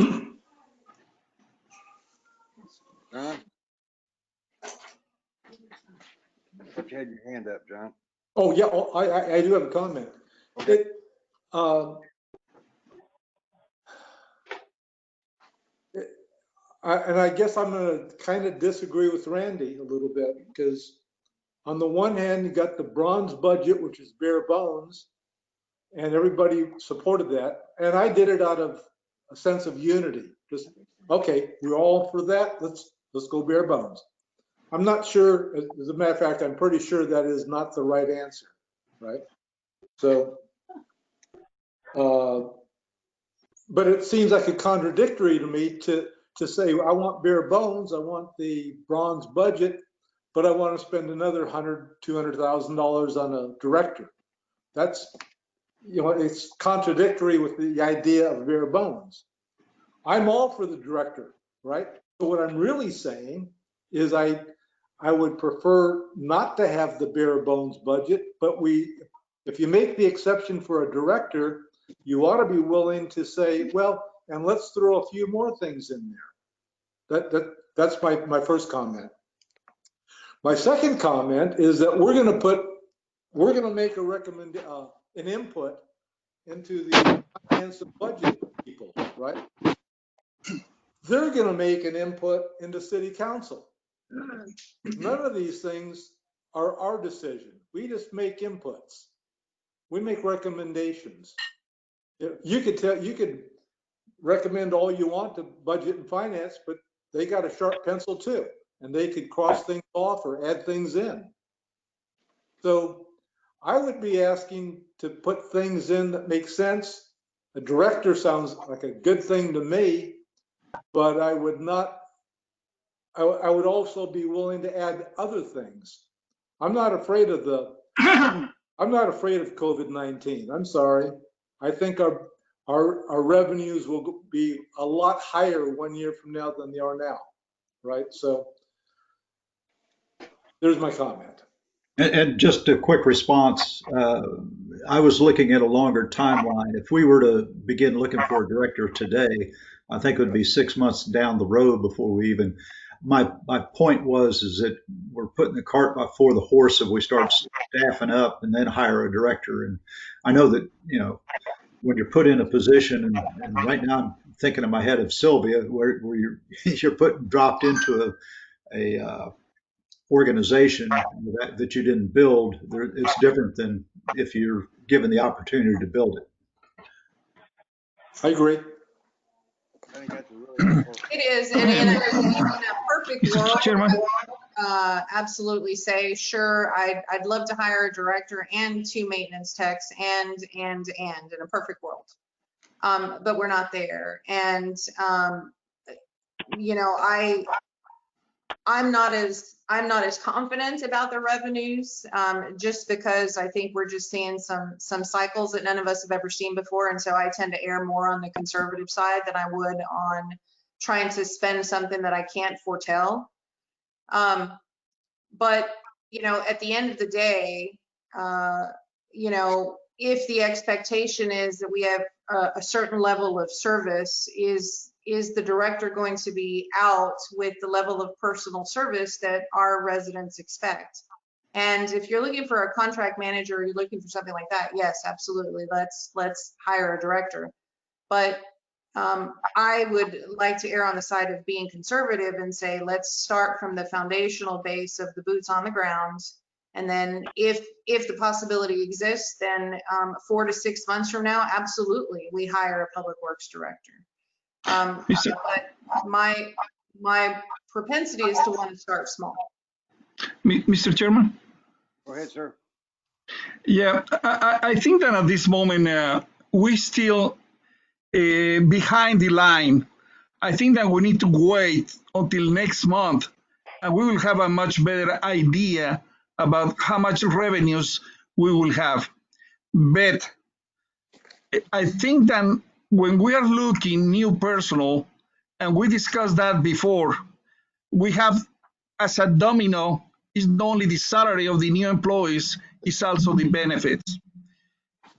John? You had your hand up, John. Oh, yeah, oh, I do have a comment. Okay. And I guess I'm going to kind of disagree with Randy a little bit, because on the one hand, you got the bronze budget, which is bare bones, and everybody supported that. And I did it out of a sense of unity. Just, okay, we're all for that. Let's go bare bones. I'm not sure, as a matter of fact, I'm pretty sure that is not the right answer, right? So, but it seems like a contradictory to me to say, I want bare bones, I want the bronze budget, but I want to spend another $100,000, $200,000 on a director. That's, you know, it's contradictory with the idea of bare bones. I'm all for the director, right? So what I'm really saying is I would prefer not to have the bare bones budget, but if you make the exception for a director, you ought to be willing to say, well, and let's throw a few more things in there. That's my first comment. My second comment is that we're going to make an input into the finance and budget people, right? They're going to make an input into city council. None of these things are our decision. We just make inputs. We make recommendations. You could recommend all you want to budget and finance, but they got a sharp pencil too, and they could cross things off or add things in. So I would be asking to put things in that make sense. A director sounds like a good thing to me, but I would not. I would also be willing to add other things. I'm not afraid of COVID-19. I'm sorry. I think our revenues will be a lot higher 1 year from now than they are now, right? So there's my comment. And just a quick response. I was looking at a longer timeline. If we were to begin looking for a director today, I think it would be 6 months down the road before we even. My point is that we're putting the cart before the horse if we start staffing up and then hire a director. And I know that, you know, when you're put in a position, and right now I'm thinking in my head of Sylvia, where you're dropped into a organization that you didn't build. It's different than if you're given the opportunity to build it. I agree. It is, and in a perfect world, Chairman. I would absolutely say, sure, I'd love to hire a director and 2 maintenance techs and in a perfect world. But we're not there. And, you know, I'm not as confident about the revenues, just because I think we're just seeing some cycles that none of us have ever seen before. And so I tend to err more on the conservative side than I would on trying to spend something that I can't foretell. But, you know, at the end of the day, you know, if the expectation is that we have a certain level of service, is the director going to be out with the level of personal service that our residents expect? And if you're looking for a contract manager, or you're looking for something like that, yes, absolutely, let's hire a director. But I would like to err on the side of being conservative and say, let's start from the foundational base of the boots on the ground And then if the possibility exists, then 4 to 6 months from now, absolutely, we hire a public works director. But my propensity is to want to start small. Mr. Chairman? Go ahead, sir. Yeah, I think that at this moment, we still behind the line. I think that we need to wait until next month, and we will have a much better idea about how much revenues we will have. But I think that when we are looking new personnel, and we discussed that before, we have as a domino, is not only the salary of the new employees, it's also the benefits.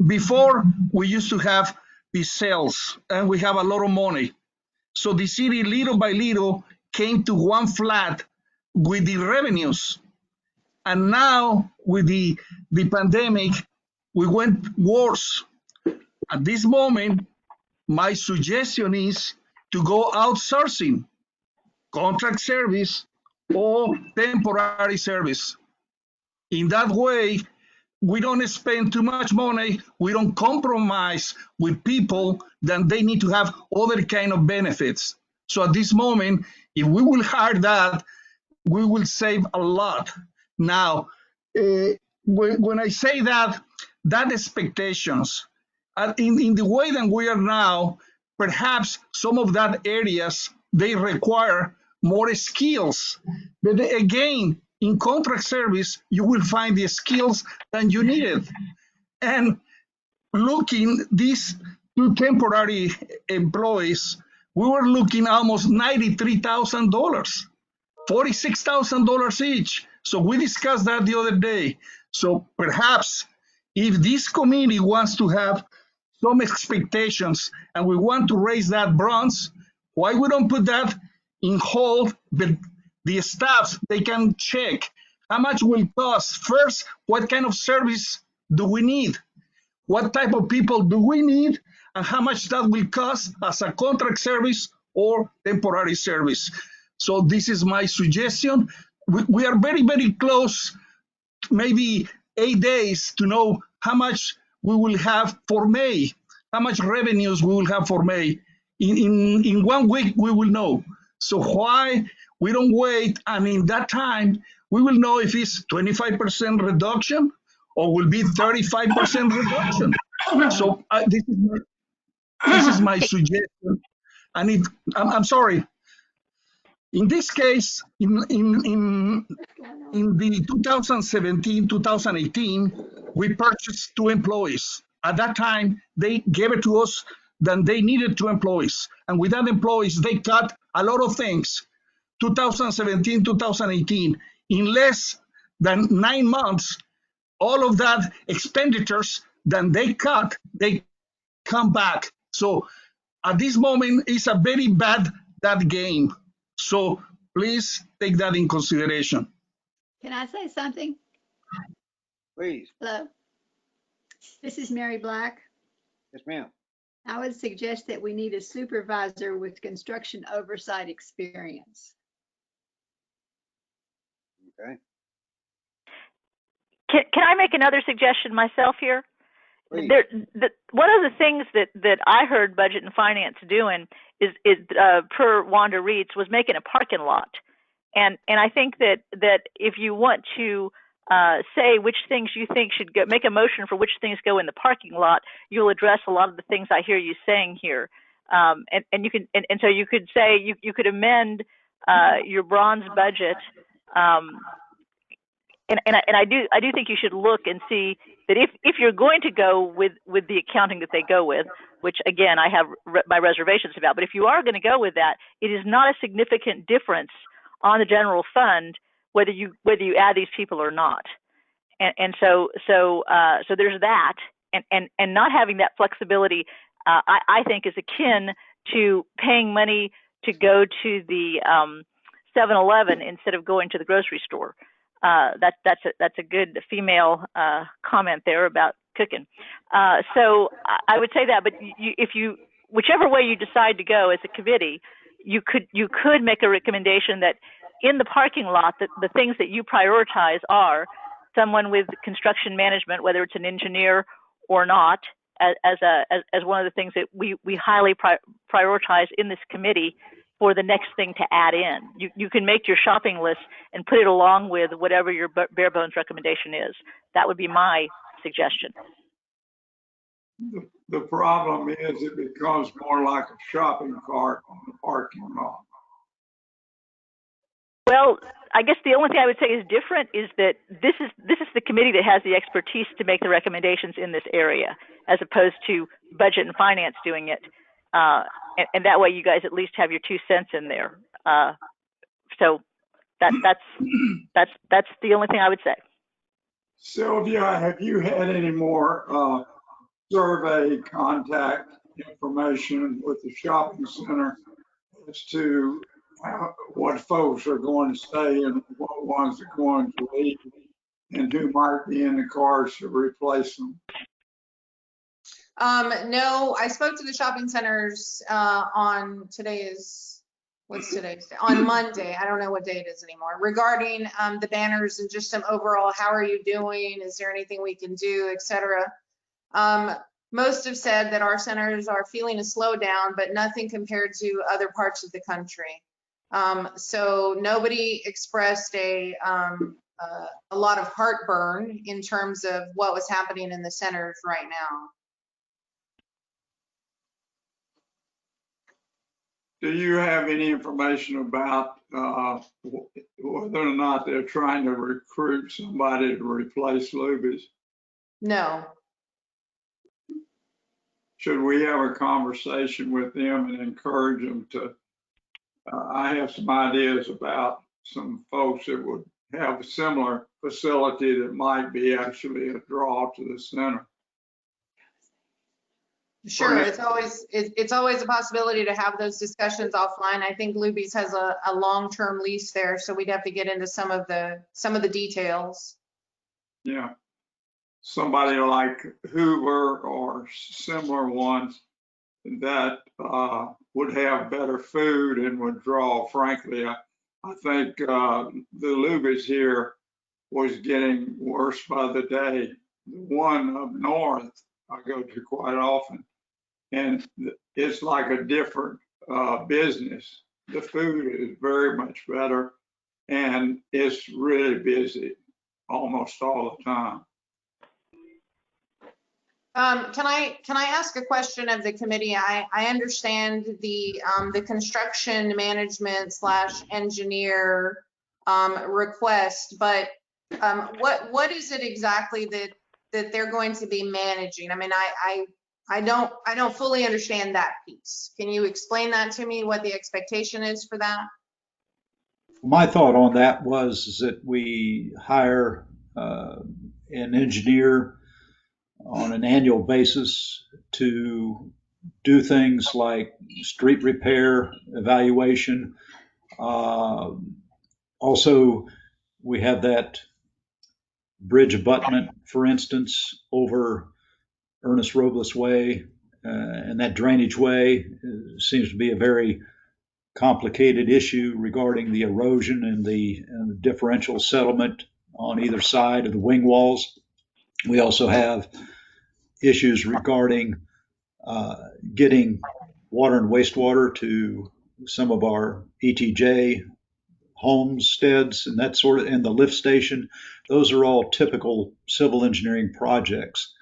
Before, we used to have the sales, and we have a lot of money. So the city, little by little, came to one flat with the revenues. And now, with the pandemic, we went worse. At this moment, my suggestion is to go outsourcing, contract service, or temporary service. In that way, we don't spend too much money. We don't compromise with people that they need to have other kind of benefits. So at this moment, if we will hire that, we will save a lot. Now, when I say that expectations, in the way that we are now, perhaps some of that areas, they require more skills. But again, in contract service, you will find the skills that you needed. And looking these two temporary employees, we were looking almost $93,000, $46,000 each. So we discussed that the other day. So perhaps if this committee wants to have some expectations and we want to raise that bronze, why we don't put that in hold? But the staff, they can check how much will cost. First, what kind of service do we need? What type of people do we need? And how much that will cost as a contract service or temporary service. So this is my suggestion. We are very, very close, maybe 8 days to know how much we will have for May, how much revenues we will have for May. In 1 week, we will know. So why we don't wait, and in that time, we will know if it's 25% reduction or will be 35% reduction. So this is my suggestion. And I'm sorry. In this case, in the 2017, 2018, we purchased 2 employees. At that time, they gave it to us that they needed 2 employees. And with that employees, they cut a lot of things. 2017, 2018, in less than 9 months, all of that expenditures that they cut, they come back. So at this moment, it's a very bad that game. So please take that in consideration. Can I say something? Please. Hello. This is Mary Black. Yes, ma'am. I would suggest that we need a supervisor with construction oversight experience. Okay. Can I make another suggestion myself here? Please. One of the things that I heard Budget and Finance doing is per Wanda Reeds, was making a parking lot. And I think that if you want to say which things you think should go, make a motion for which things go in the parking lot, you'll address a lot of the things I hear you saying here. And you can, and so you could say, you could amend your bronze budget. And I do think you should look and see that if you're going to go with the accounting that they go with, which again I have my reservations about, but if you are going to go with that, it is not a significant difference on the general fund whether you add these people or not. And so there's that, and not having that flexibility, I think is akin to paying money to go to the 7-Eleven instead of going to the grocery store. That's a good female comment there about cooking. So I would say that, but whichever way you decide to go as a committee, you could make a recommendation that in the parking lot, that the things that you prioritize are someone with construction management, whether it's an engineer or not, as one of the things that we highly prioritize in this committee for the next thing to add in. You can make your shopping list and put it along with whatever your bare bones recommendation is. That would be my suggestion. The problem is it becomes more like a shopping cart on the parking lot. Well, I guess the only thing I would say is different is that this is the committee that has the expertise to make the recommendations in this area, as opposed to budget and finance doing it. And that way you guys at least have your 2 cents in there. So that's the only thing I would say. Sylvia, have you had any more survey contact information with the shopping center as to what folks are going to stay and what ones are going to leave and who might be in the cars to replace them? No, I spoke to the shopping centers on on Monday. I don't know what day it is anymore, regarding the banners and just some overall, how are you doing? Is there anything we can do, etc. Most have said that our centers are feeling a slowdown, but nothing compared to other parts of the country. So nobody expressed a lot of heartburn in terms of what was happening in the centers right now. Do you have any information about whether or not they're trying to recruit somebody to replace Luby's? No. Should we have a conversation with them and encourage them to? I have some ideas about some folks that would have a similar facility that might be actually a draw to the center. Sure, it's always a possibility to have those discussions offline. I think Luby's has a long-term lease there, so we'd have to get into some of the details. Yeah, somebody like Hoover or similar ones that would have better food and would draw. Frankly, I think the Luby's here was getting worse by the day. The one up north I go to quite often, and it's like a different business. The food is very much better, and it's really busy almost all the time. Can I ask a question of the committee? I understand the construction management / engineer request, but what is it exactly that they're going to be managing? I mean, I don't fully understand that piece. Can you explain that to me, what the expectation is for that? My thought on that was that we hire an engineer on an annual basis to do things like street repair, evaluation. Also, we have that bridge abutment, for instance, over Ernest Robles Way, and that drainage way seems to be a very complicated issue regarding the erosion and the differential settlement on either side of the wing walls. We also have issues regarding getting water and wastewater to some of our ETJ homesteads and that sort of, and the lift station. Those are all typical civil engineering projects.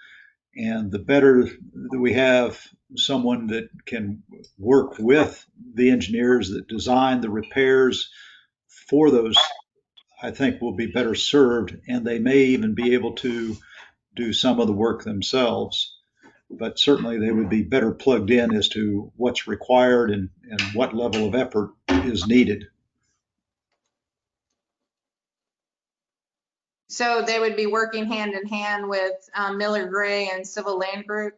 And the better that we have someone that can work with the engineers that design the repairs for those, I think will be better served, and they may even be able to do some of the work themselves. But certainly they would be better plugged in as to what's required and what level of effort is needed. So they would be working hand in hand with Miller Gray and Civil Land Group?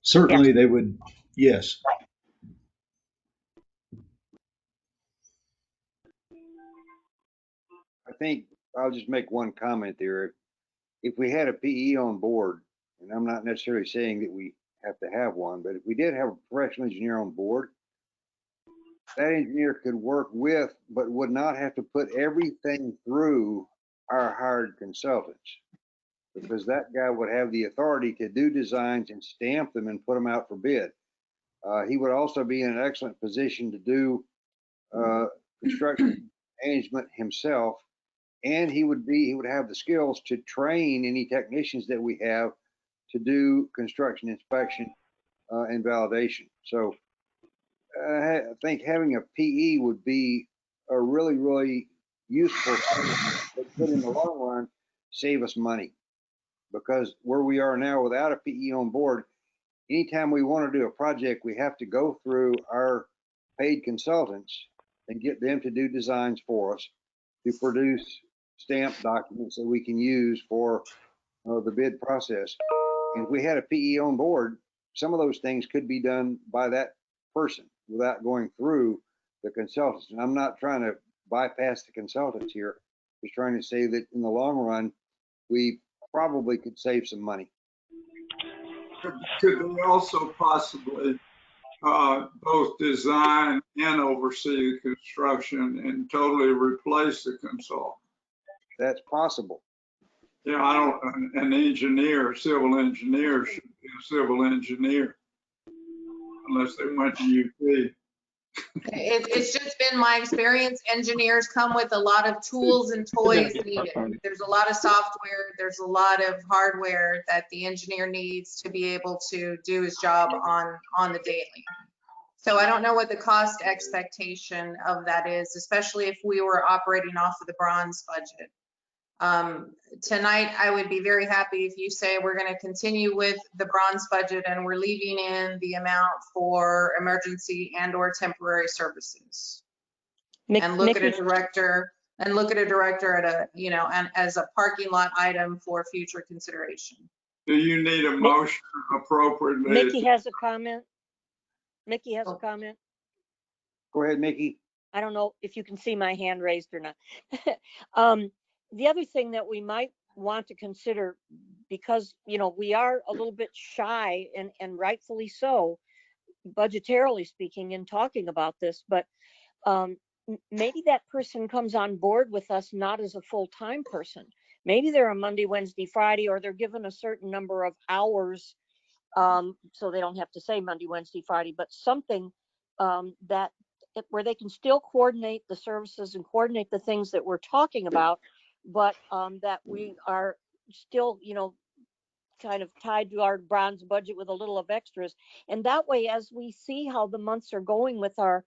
Certainly they would, yes. I think I'll just make one comment there. If we had a PE on board, and I'm not necessarily saying that we have to have one, but if we did have a professional engineer on board, that engineer could work with, but would not have to put everything through our hired consultants. Because that guy would have the authority to do designs and stamp them and put them out for bid. He would also be in an excellent position to do construction management himself. And he would have the skills to train any technicians that we have to do construction inspection and validation. So I think having a PE would be a really, really useful thing that could in the long run save us money. Because where we are now without a PE on board, anytime we want to do a project, we have to go through our paid consultants and get them to do designs for us to produce stamped documents that we can use for the bid process. And if we had a PE on board, some of those things could be done by that person without going through the consultants. And I'm not trying to bypass the consultants here. Just trying to say that in the long run, we probably could save some money. Could they also possibly both design and oversee the construction and totally replace the consultant? That's possible. Yeah, I don't, an engineer, civil engineer should be a civil engineer unless they went to UP. It's just been my experience. Engineers come with a lot of tools and toys needed. There's a lot of software, there's a lot of hardware that the engineer needs to be able to do his job on the daily. So I don't know what the cost expectation of that is, especially if we were operating off of the bronze budget. Tonight, I would be very happy if you say we're going to continue with the bronze budget and we're leaving in the amount for emergency and or temporary services. And look at a director at a, you know, and as a parking lot item for future consideration. Do you need a motion appropriately? Mickey has a comment. Mickey has a comment. Go ahead, Mickey. I don't know if you can see my hand raised or not. The other thing that we might want to consider, because, you know, we are a little bit shy and rightfully so, budgetarily speaking, in talking about this, but maybe that person comes on board with us not as a full-time person. Maybe they're a Monday, Wednesday, Friday, or they're given a certain number of hours, so they don't have to say Monday, Wednesday, Friday, but something where they can still coordinate the services and coordinate the things that we're talking about, but that we are still, you know, kind of tied to our bronze budget with a little of extras. And that way, as we see how the months are going with our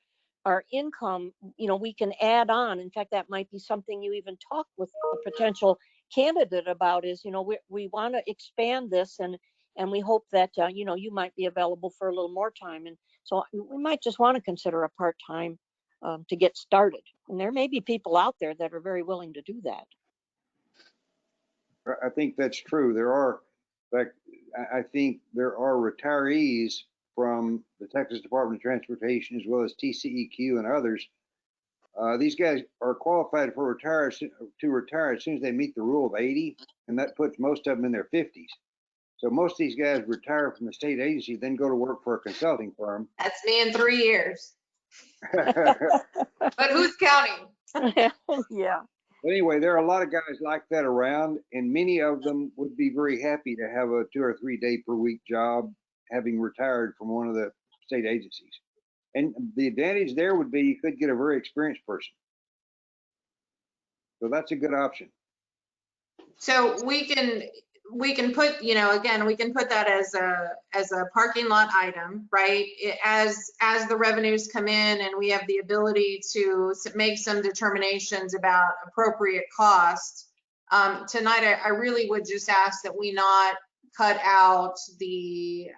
income, you know, we can add on. In fact, that might be something you even talk with a potential candidate about, is, you know, we want to expand this, and we hope that, you know, you might be available for a little more time. And so we might just want to consider a part-time to get started. And there may be people out there that are very willing to do that. I think that's true. There are, in fact, I think there are retirees from the Texas Department of Transportation, as well as TCEQ and others. These guys are qualified to retire as soon as they meet the rule of 80, and that puts most of them in their 50s. So most of these guys retire from the state agency, then go to work for a consulting firm. That's me in 3 years. But who's counting? Yeah. But anyway, there are a lot of guys like that around, and many of them would be very happy to have a 2 or 3 day per week job, having retired from one of the state agencies. And the advantage there would be you could get a very experienced person. So that's a good option. So we can put, you know, again, we can put that as a parking lot item, right? As the revenues come in and we have the ability to make some determinations about appropriate costs. Tonight, I really would just ask that we not cut out the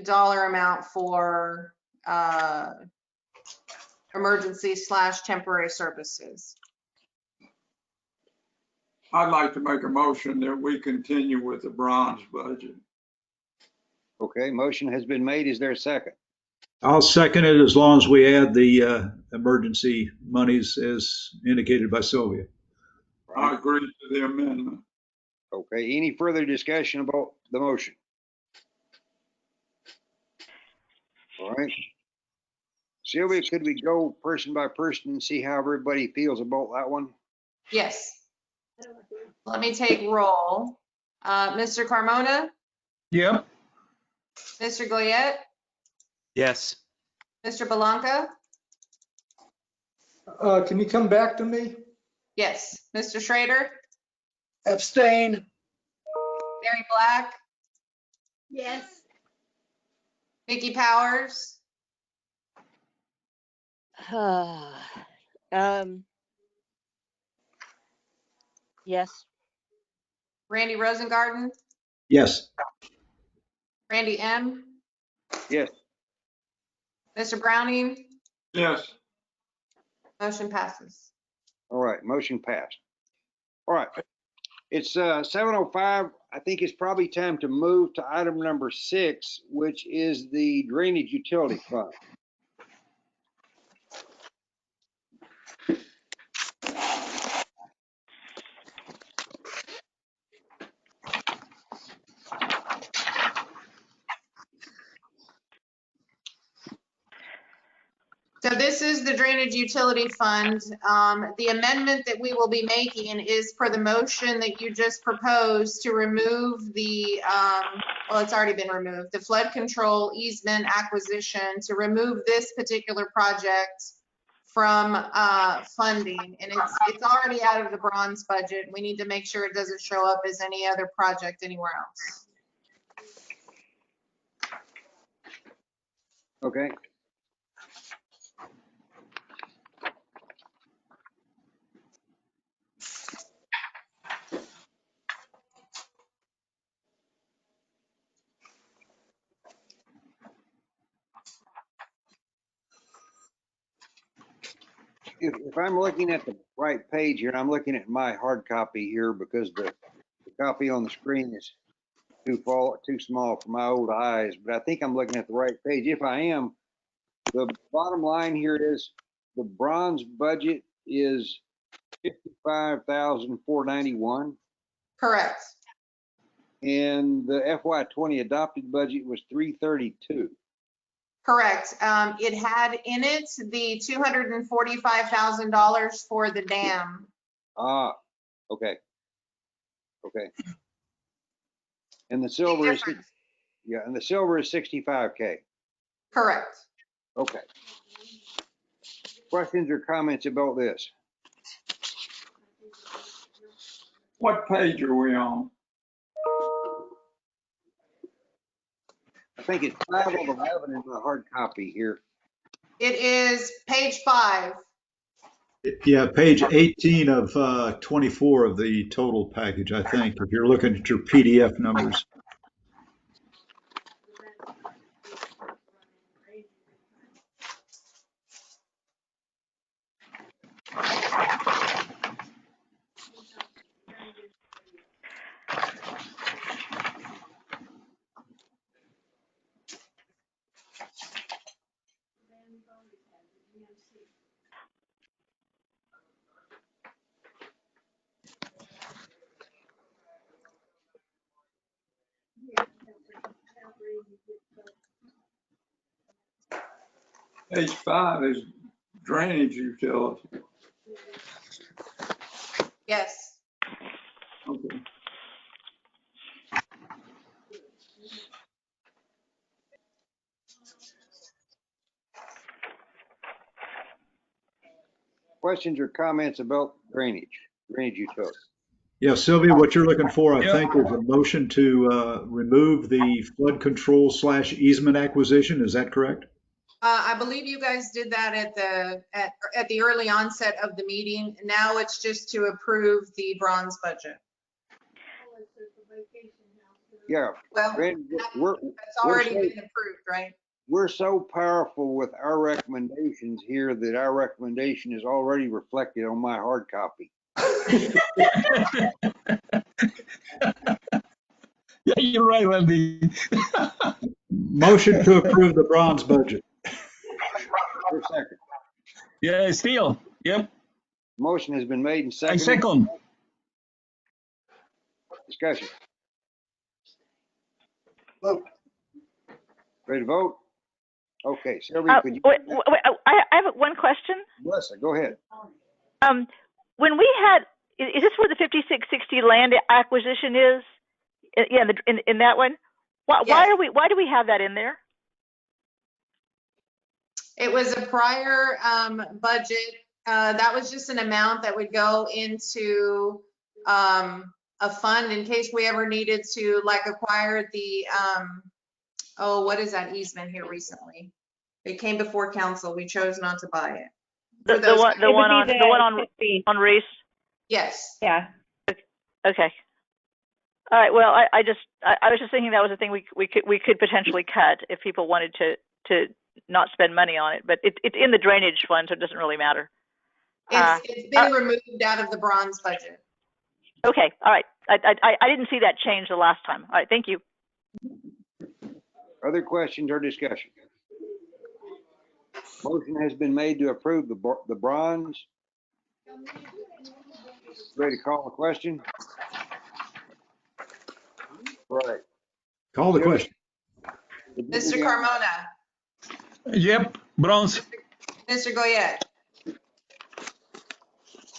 dollar amount for emergency/temporary services. I'd like to make a motion that we continue with the bronze budget. Okay, motion has been made. Is there a second? I'll second it, as long as we add the emergency monies as indicated by Sylvia. I agree to the amendment. Okay, any further discussion about the motion? All right, Sylvia, could we go person by person and see how everybody feels about that one? Yes. Let me take roll. Mr. Carmona, Yep. Mr. Goyette, Yes. Mr. Belanca? Can you come back to me? Yes. Mr. Schrader? Abstain. Mary Black? Yes. Vicky Powers? Yes. Randy Rosengarten? Yes. Randy M? Yes. Mr. Browning? Yes. Motion passes. All right, motion passed. All right, it's 7:05. I think it's probably time to move to item number 6, which is the drainage utility fund. So this is the drainage utility fund. The amendment that we will be making is for the motion that you just proposed to remove the, well, it's already been removed, the flood control easement acquisition, to remove this particular project from funding. And it's already out of the bronze budget. We need to make sure it doesn't show up as any other project anywhere else. Okay. If I'm looking at the right page here, and I'm looking at my hard copy here because the copy on the screen is too small for my old eyes, but I think I'm looking at the right page. If I am, the bottom line here is the bronze budget is $55,491, Correct. and the FY20 adopted budget was $332. Correct. It had in it the $245,000 for the dam. Ah, okay. Okay. And the silver is, yeah, and the silver is 65K. Correct. Okay. Questions or comments about this? What page are we on? I think it's 5 of 11 in my hard copy here. It is page 5. Yeah, page 18 of 24 of the total package, I think, if you're looking at your PDF numbers. Page 5 is drainage utility. Yes. Okay. Questions or comments about drainage utility? Yeah, Sylvia, what you're looking for, I think, is a motion to remove the flood control / easement acquisition. Is that correct? I believe you guys did that at the early onset of the meeting. Now it's just to approve the bronze budget. Yeah. Well, it's already been approved, right? We're so powerful with our recommendations here that our recommendation is already reflected on my hard copy. Yeah, you're right, Randy. Motion to approve the bronze budget. For a second. Yeah, still. Yep. Motion has been made and I seconded. second. Discussion. Vote. Ready to vote? Okay, Sylvia, could you? Wait, I have one question. Melissa, go ahead. When we had, is this where the 5660 land acquisition is? Yeah, in that one. Why do we have that in there? It was a prior budget. That was just an amount that would go into a fund in case we ever needed to like acquire the, oh, what is that easement here recently? It came before council. We chose not to buy it. The one on Reese? Yes. Yeah. Okay. All right. Well, I was just thinking that was a thing we could potentially cut if people wanted to not spend money on it, but it's in the drainage fund, so it doesn't really matter. It's been removed out of the bronze budget. Okay. All right. I didn't see that change the last time. All right. Thank you. Other questions or discussion? Motion has been made to approve the bronze. Ready to call the question? Right. Call the question. Mr. Carmona. Yep, bronze. Mr. Goyette.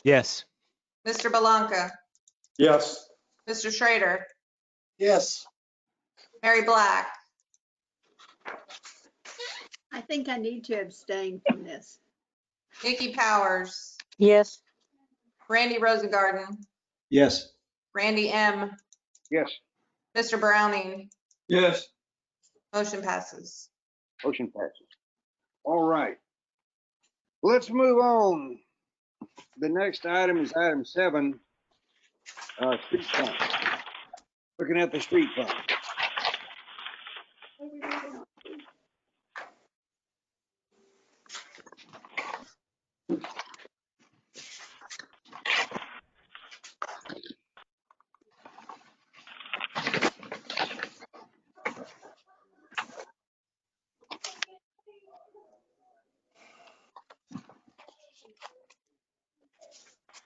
Yes. Mr. Belanca. Yes. Mr. Schrader. Yes. Mary Black. I think I need to abstain from this. Nikki Powers. Yes. Randy Rosengarten. Yes. Randy M. Yes. Mr. Browning. Yes. Motion passes. Motion passes. All right. Let's move on. The next item is item 7, street fund. Looking at the street fund.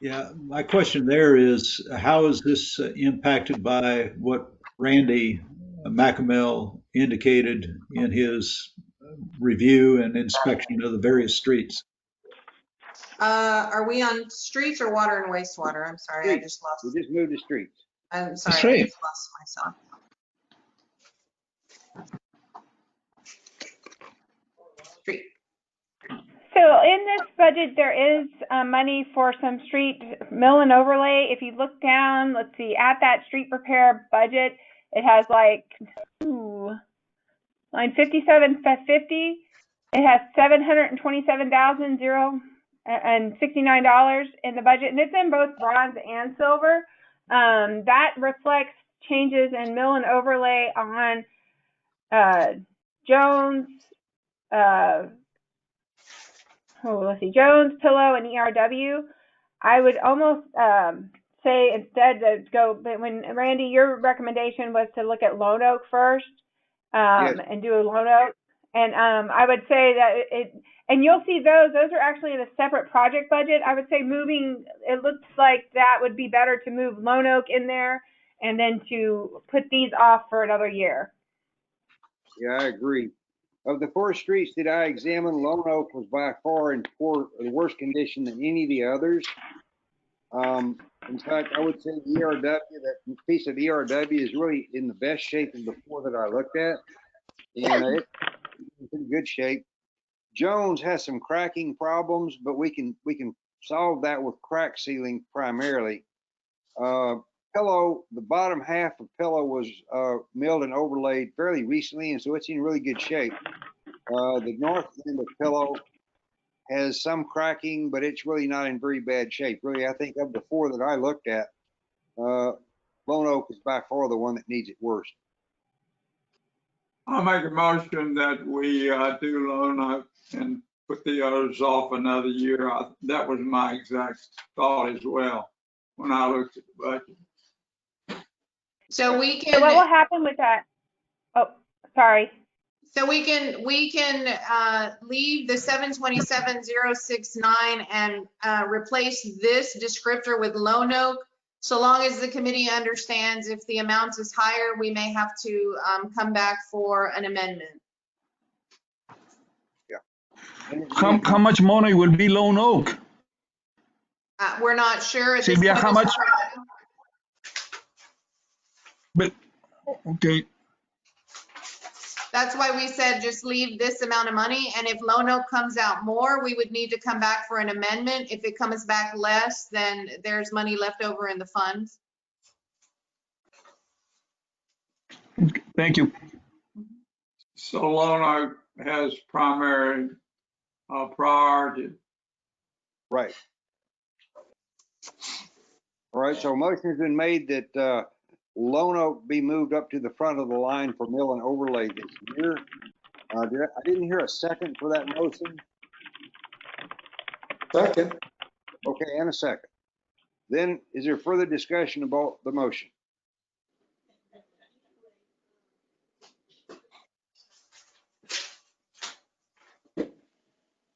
Yeah, my question there is, how is this impacted by what Randy McAmel indicated in his review and inspection of the various streets? Are we on streets or water and wastewater? I'm sorry, I just lost. We just moved to streets. I'm sorry, I just lost myself. Street. So in this budget, there is money for some street mill and overlay. If you look down, let's see, at that street repair budget, it has like, line 5750. It has $727,069 in the budget, and it's in both bronze and silver. That reflects changes in mill and overlay on Jones, Jones, Pillow, and ERW. I would almost say instead to go, but when Randy, your recommendation was to look at Lone Oak first and do a Lone Oak. And I would say that and you'll see those are actually in a separate project budget. I would say it looks like that would be better to move Lone Oak in there and then to put these off for another year. Yeah, I agree. Of the 4 streets that I examined, Lone Oak was by far in the worst condition than any of the others. In fact, I would say ERW, that piece of ERW is really in the best shape of the 4 that I looked at. And it's in good shape. Jones has some cracking problems, but we can solve that with crack sealing primarily. Pillow, the bottom half of Pillow was milled and overlaid fairly recently, and so it's in really good shape. The north end of Pillow has some cracking, but it's really not in very bad shape. Really, I think of the 4 that I looked at, Lone Oak is by far the one that needs it worst. I'll make a motion that we do Lone Oak and put the others off another year. That was my exact thought as well when I looked at the budget. So we can. So what will happen with that? Oh, sorry. So we can leave the 727,069 and replace this descriptor with Lone Oak. So long as the committee understands if the amount is higher, we may have to come back for an amendment. How much money will be Lone Oak? We're not sure at this Sylvia, point. how much? But, okay, That's why we said just leave this amount of money, and if Lone Oak comes out more, we would need to come back for an amendment. If it comes back less, then there's money left over in the fund. thank you. So Lone Oak has primary priority. Right. All right, so a motion has been made that Lone Oak be moved up to the front of the line for mill and overlay this year. I didn't hear a second for that motion. Second. Okay, and a second. Then is there further discussion about the motion?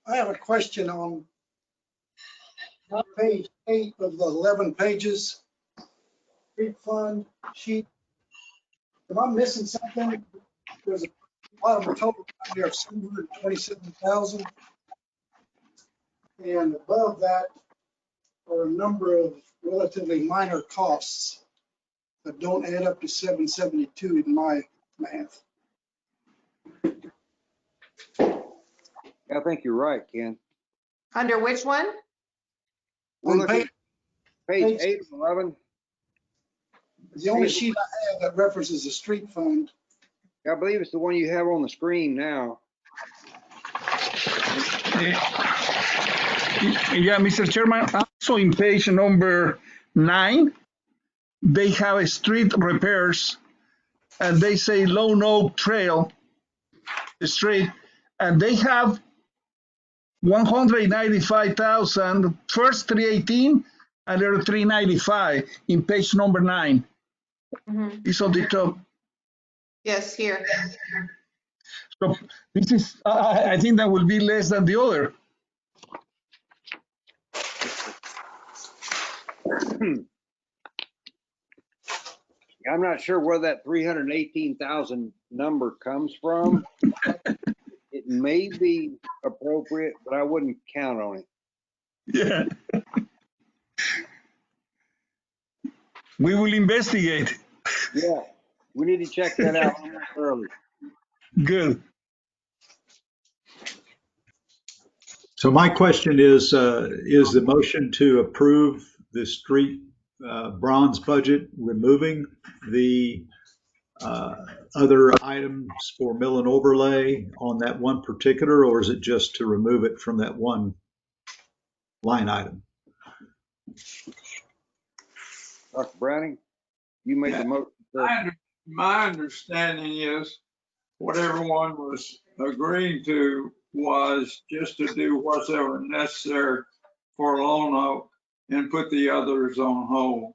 I have a question on page 8 of the 11 pages, street fund sheet. Am I missing something? There's a lot of total there of 727,000. And above that are a number of relatively minor costs that don't add up to 772 in my math. I think you're right, Ken. Under which one? We're On looking at page page- 8 of 11. The only sheet I have that references the street fund. I believe it's the one you have on the screen now. Yeah, Mr. Chairman, also in page number 9, they have a street repairs and they say Lone Oak Trail Street, and they have 195,000, first 318 and there 395 in page number 9. Mhm. It's on the top. Yes, here. So this is, I think that will be less than the other. I'm not sure where that 318,000 number comes from. It may be appropriate, but I wouldn't count on it. Yeah. We will investigate. Yeah, we need to check that out early. Good. So my question is the motion to approve the street bronze budget, removing the other items for mill and overlay on that one particular, or is it just to remove it from that one line item? Dr. Browning, you made the motion. sir. My understanding is what everyone was agreeing to was just to do whatever necessary for Lone Oak and put the others on hold.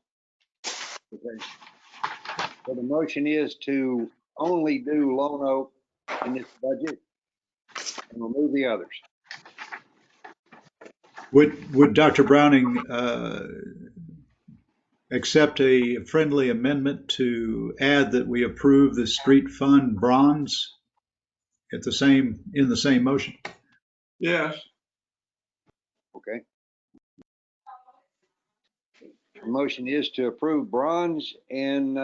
Okay. So the motion is to only do Lone Oak in this budget and remove the others. Would Dr. Browning accept a friendly amendment to add that we approve the street fund bronze in the same motion? Yes. Okay. The motion is to approve bronze and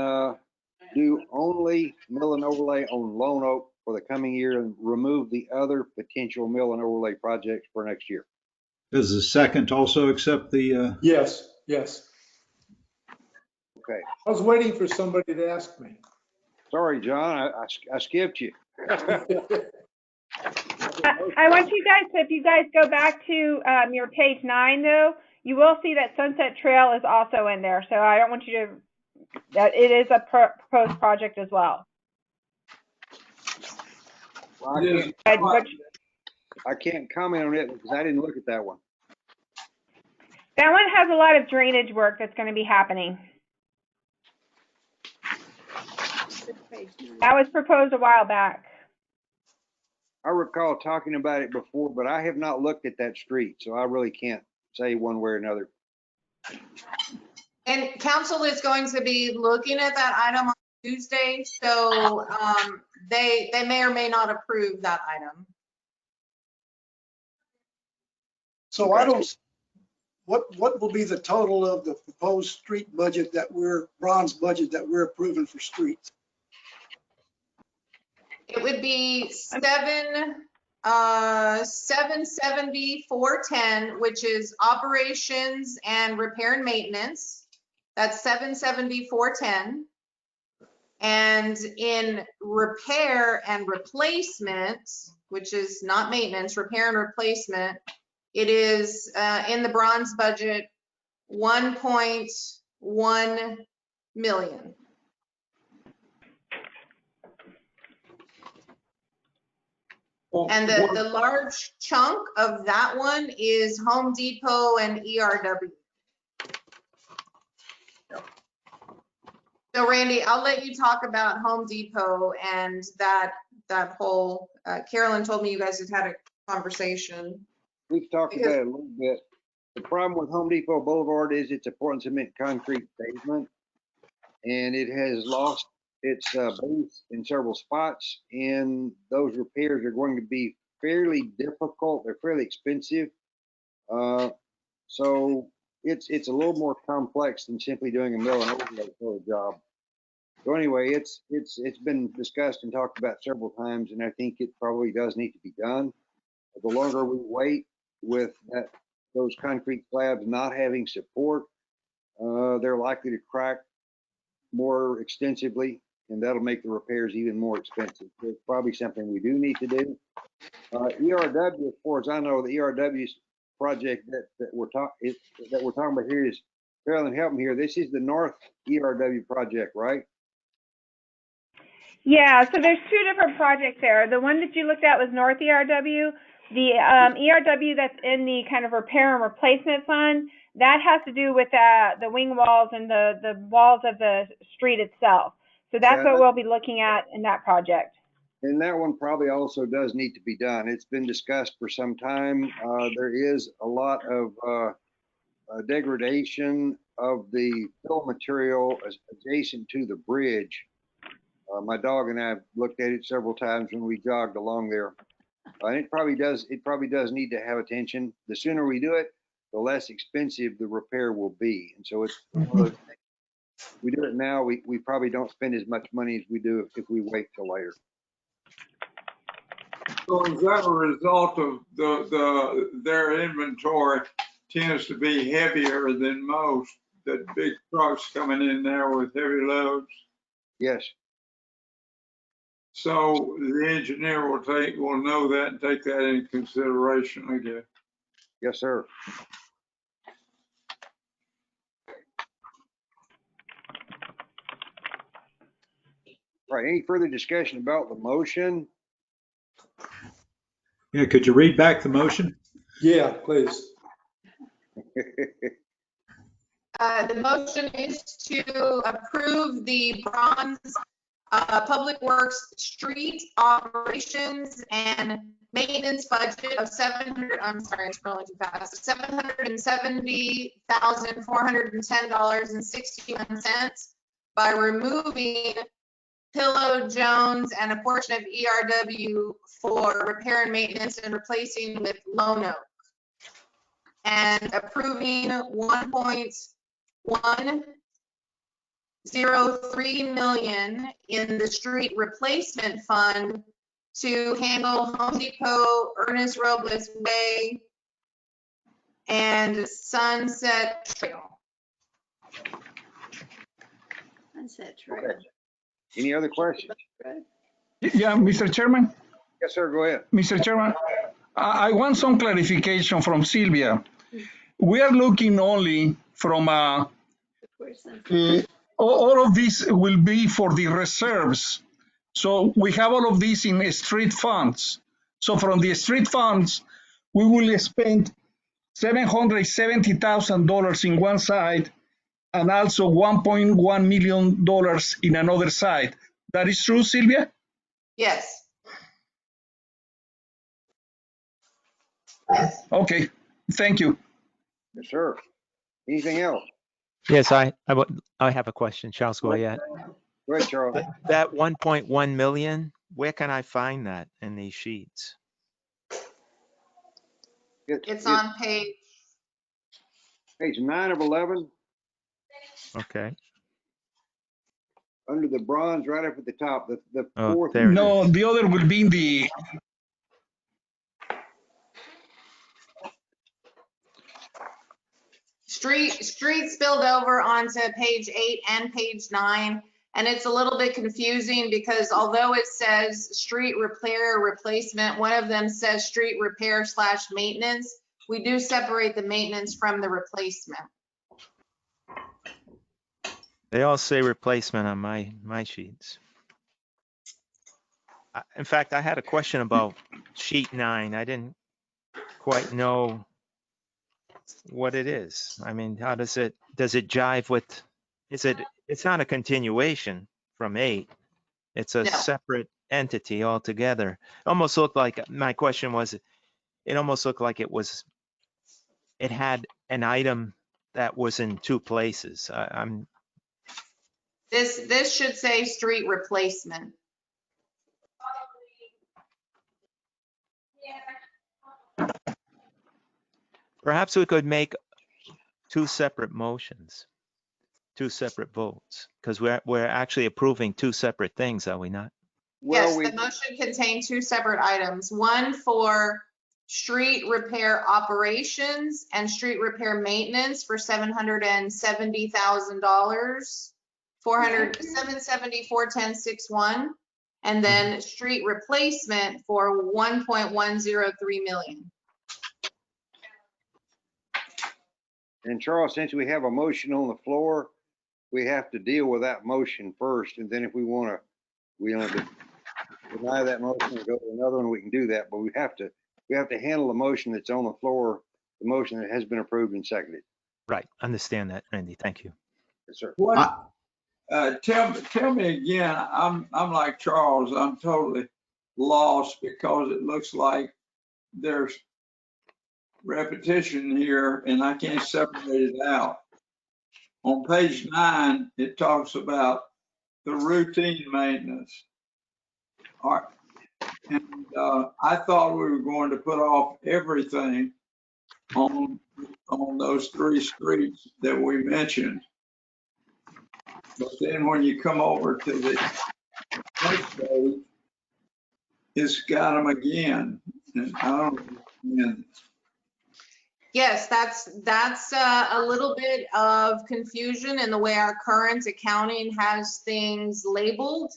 do only mill and overlay on Lone Oak for the coming year and remove the other potential mill and overlay projects for next year. Does the second also accept the? Yes, yes. Okay. I was waiting for somebody to ask me. Sorry, John, I skipped you. I want you guys, if you guys go back to your page 9 though, you will see that Sunset Trail is also in there. So I don't want you to, that it is a proposed project as well. Well, I can't comment on it because I didn't look at that one. That one has a lot of drainage work that's going to be happening. That was proposed a while back. I recall talking about it before, but I have not looked at that street, so I really can't say one way or another. And council is going to be looking at that item on Tuesday, so they may or may not approve that item. So I Okay. don't, what will be the total of the proposed street budget bronze budget that we're approving for streets? It would be 770, 410, which is operations and repair and maintenance. That's 770, 410. And in repair and replacement, which is not maintenance, repair and replacement, it is in the bronze budget, 1.1 million. And the large chunk of that one is Home Depot and ERW. So Randy, I'll let you talk about Home Depot and that whole, Carolyn told me you guys had a conversation. We've talked about it a little bit. The problem with Home Depot Boulevard is it's a Portland cement concrete pavement, and it has lost its base in several spots, and those repairs are going to be fairly difficult. They're fairly expensive. So it's a little more complex than simply doing a mill and overlay sort of job. So anyway, it's been discussed and talked about several times, and I think it probably does need to be done. The longer we wait with those concrete slabs not having support, they're likely to crack more extensively, and that'll make the repairs even more expensive. So it's probably something we do need to do. ERW, as far as I know, the ERW project that we're talking about here is, Carolyn, help me here. This is the North ERW project, right? Yeah, so there's two different projects there. The one that you looked at was North ERW. The ERW that's in the kind of repair and replacement fund, that has to do with the wing walls and the walls of the street itself. So that's what we'll be looking at in that project. And that one probably also does need to be done. It's been discussed for some time. There is a lot of degradation of the fill material adjacent to the bridge. My dog and I have looked at it several times when we jogged along there. And it probably does need to have attention. The sooner we do it, the less expensive the repair will be. And so we do it now, we probably don't spend as much money as we do if we wait till later. So is that a result of their inventory tends to be heavier than most, that big trucks coming in there with heavy loads? Yes. So the engineer will know that and take that into consideration, I guess. Yes, sir. All right, any further discussion about the motion? Yeah, could you read back the motion? Yeah, please. The motion is to approve the bronze Public Works street operations and maintenance budget of $770,410.61 by removing Pillow, Jones, and a portion of ERW for repair and maintenance and replacing with Lone Oak. And approving 1.103 million in the street replacement fund to handle Home Depot, Ernest Robles Way, and Sunset Trail. Sunset Trail. Okay. Any other questions? Yeah, Mr. Chairman. Yes, sir, go ahead. Mr. Chairman, I want some clarification from Sylvia. We are looking only from all of this will be for the reserves. So we have all of this in street funds. So from the street funds, we will spend $770,000 in one side and also $1.1 million in another side. That is true, Sylvia? Yes. Okay, thank you. Yes, sir. Anything else? Yes, I have a question. Charles Goyette. Go ahead, Charles. That 1.1 million, where can I find that in these sheets? It's on page, Page 9 of 11, Okay. under the bronze, right up at the top, the Oh, fourth. there it No, is. the other will be in the, street spilled over onto page 8 and page 9. And it's a little bit confusing because although it says street repair replacement, one of them says street repair / maintenance. We do separate the maintenance from the replacement. They all say replacement on my sheets. In fact, I had a question about sheet 9. I didn't quite know what it is. I mean, how does it jive with, it's not a continuation from 8. It's a No. separate entity altogether. Almost looked like, my question was, it almost looked like it had an item that was in 2 places. This should say street replacement. Perhaps we could make 2 separate motions, 2 separate votes, because we're actually approving 2 separate things, are we not? Yes, the motion contained 2 separate items. One for street repair operations and street repair maintenance for $770,000, $770,410.61, and then street replacement for $1.103 million. And Charles, since we have a motion on the floor, we have to deal with that motion first. And then if we want to deny that motion and go to another one, we can do that. But we have to handle the motion that's on the floor, the motion that has been approved and seconded. Right, understand that, Randy, thank you. Yes, sir. What, tell me again, I'm like Charles, I'm totally lost because it looks like there's repetition here and I can't separate it out. On page 9, it talks about the routine maintenance. All right. And I thought we were going to put off everything on those 3 streets that we mentioned. But then when you come over to the next page, it's got them again. And I don't understand. Yes, that's a little bit of confusion in the way our current accounting has things labeled.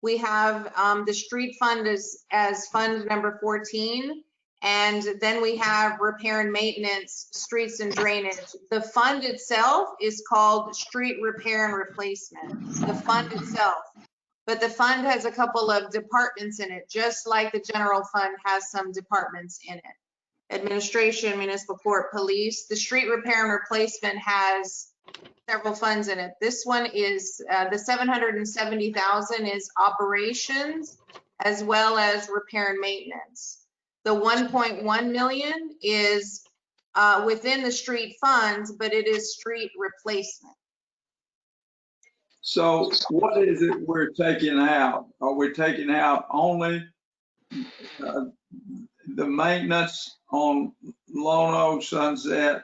We have the street fund as fund number 14, and then we have repair and maintenance, streets and drainage. The fund itself is called street repair and replacement, the fund itself. But the fund has a couple of departments in it, just like the general fund has some departments in it. Administration, municipal court, police. The street repair and replacement has several funds in it. This one is the 770,000 is operations as well as repair and maintenance. The 1.1 million is within the street funds, but it is street replacement. So what is it we're taking out? Are we taking out only the maintenance on Lone Oak, Sunset,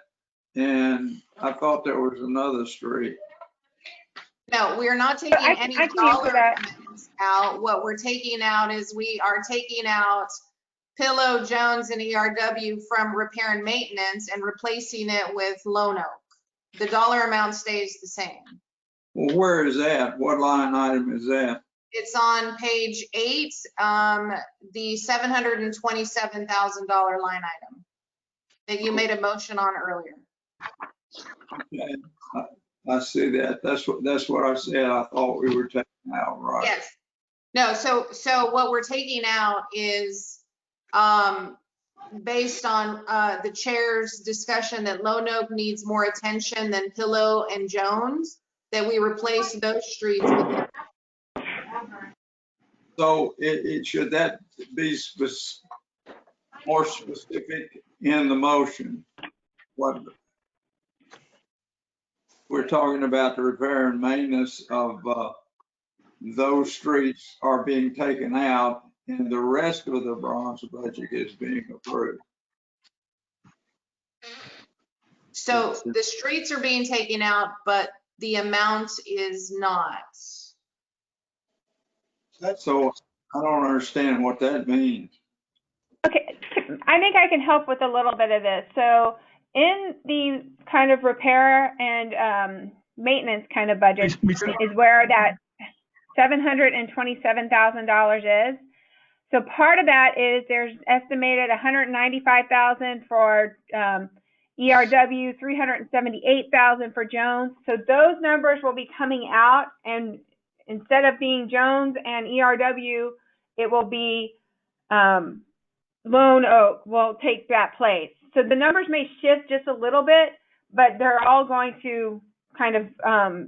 and I thought there was another street? No, we are not taking any I can dollar answer that. amounts out. What we're taking out is we are taking out Pillow, Jones, and ERW from repair and maintenance and replacing it with Lone Oak. The dollar amount stays the same. Well, where is that? What line item is that? It's on page 8, the $727,000 line item that you made a motion on earlier. Okay. I see that. That's what I said. I thought we were taking out, right? Yes. No, so what we're taking out is based on the chair's discussion that Lone Oak needs more attention than Pillow and Jones, that we replace those streets with it. So it should that be more specific in the motion? What we're talking about, the repair and maintenance of those streets are being taken out and the rest of the bronze budget is being approved. So the streets are being taken out, but the amount is not. So I don't understand what that means. Okay, I think I can help with a little bit of this. So in the kind of repair and maintenance kind of budget is where that $727,000 is. So part of that is there's estimated $195,000 for ERW, $378,000 for Jones. So those numbers will be coming out, and instead of being Jones and ERW, it will be Lone Oak will take that place. So the numbers may shift just a little bit, but they're all going to kind of,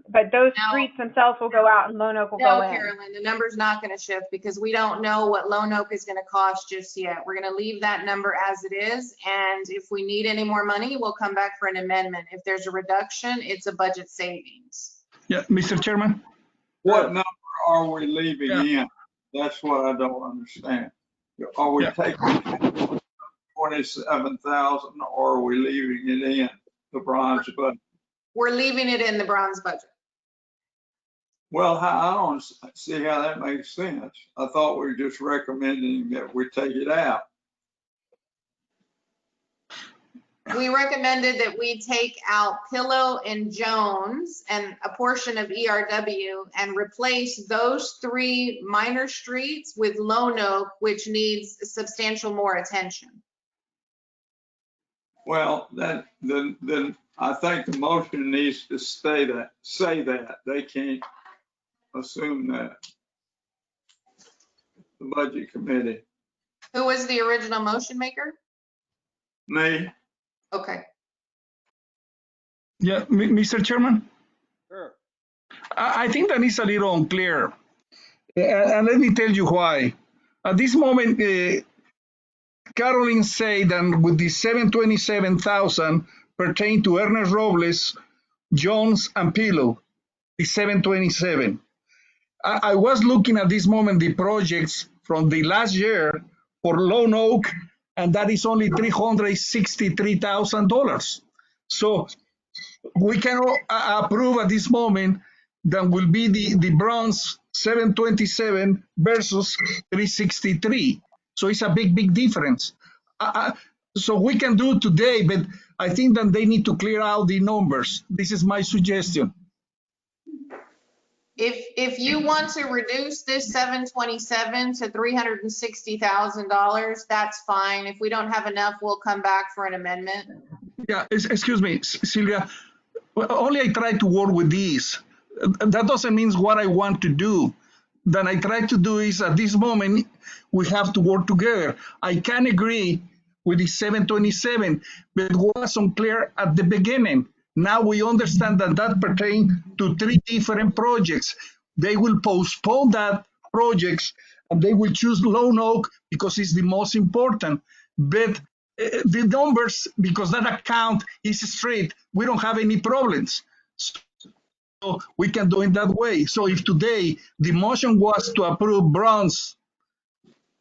but those streets themselves will go out and Lone Oak will go in. No, Carolyn, the number's not going to shift because we don't know what Lone Oak is going to cost just yet. We're going to leave that number as it is. And if we need any more money, we'll come back for an amendment. If there's a reduction, it's a budget savings. Yeah, Mr. Chairman. What number are we leaving in? That's what I don't understand. Are we taking 27,000 or are we leaving it in the bronze budget? We're leaving it in the bronze budget. Well, I don't see how that makes sense. I thought we were just recommending that we take it out. We recommended that we take out Pillow and Jones and a portion of ERW and replace those three minor streets with Lone Oak, which needs substantial more attention. Well, then I think the motion needs to say that. They can't assume that. The budget committee. Who was the original motion maker? Me. Okay. Yeah, Mr. Chairman. Sure. I think that is a little unclear. And let me tell you why. At this moment, Carolyn said that with the 727,000 pertain to Ernest Robles, Jones, and Pillow, the 727. I was looking at this moment the projects from the last year for Lone Oak, and that is only $363,000. So we cannot approve at this moment that will be the bronze 727 versus 363. So it's a big difference. So we can do it today, but I think that they need to clear out the numbers. This is my suggestion. If you want to reduce this 727 to $360,000, that's fine. If we don't have enough, we'll come back for an amendment. Yeah, excuse me, Sylvia. Only I try to work with this. That doesn't mean what I want to do. That I try to do is at this moment, we have to work together. I can agree with the 727, but it was unclear at the beginning. Now we understand that that pertains to three different projects. They will postpone that projects and they will choose Lone Oak because it's the most important. But the numbers, because that account is straight, we don't have any problems. So we can do it that way. So if today the motion was to approve bronze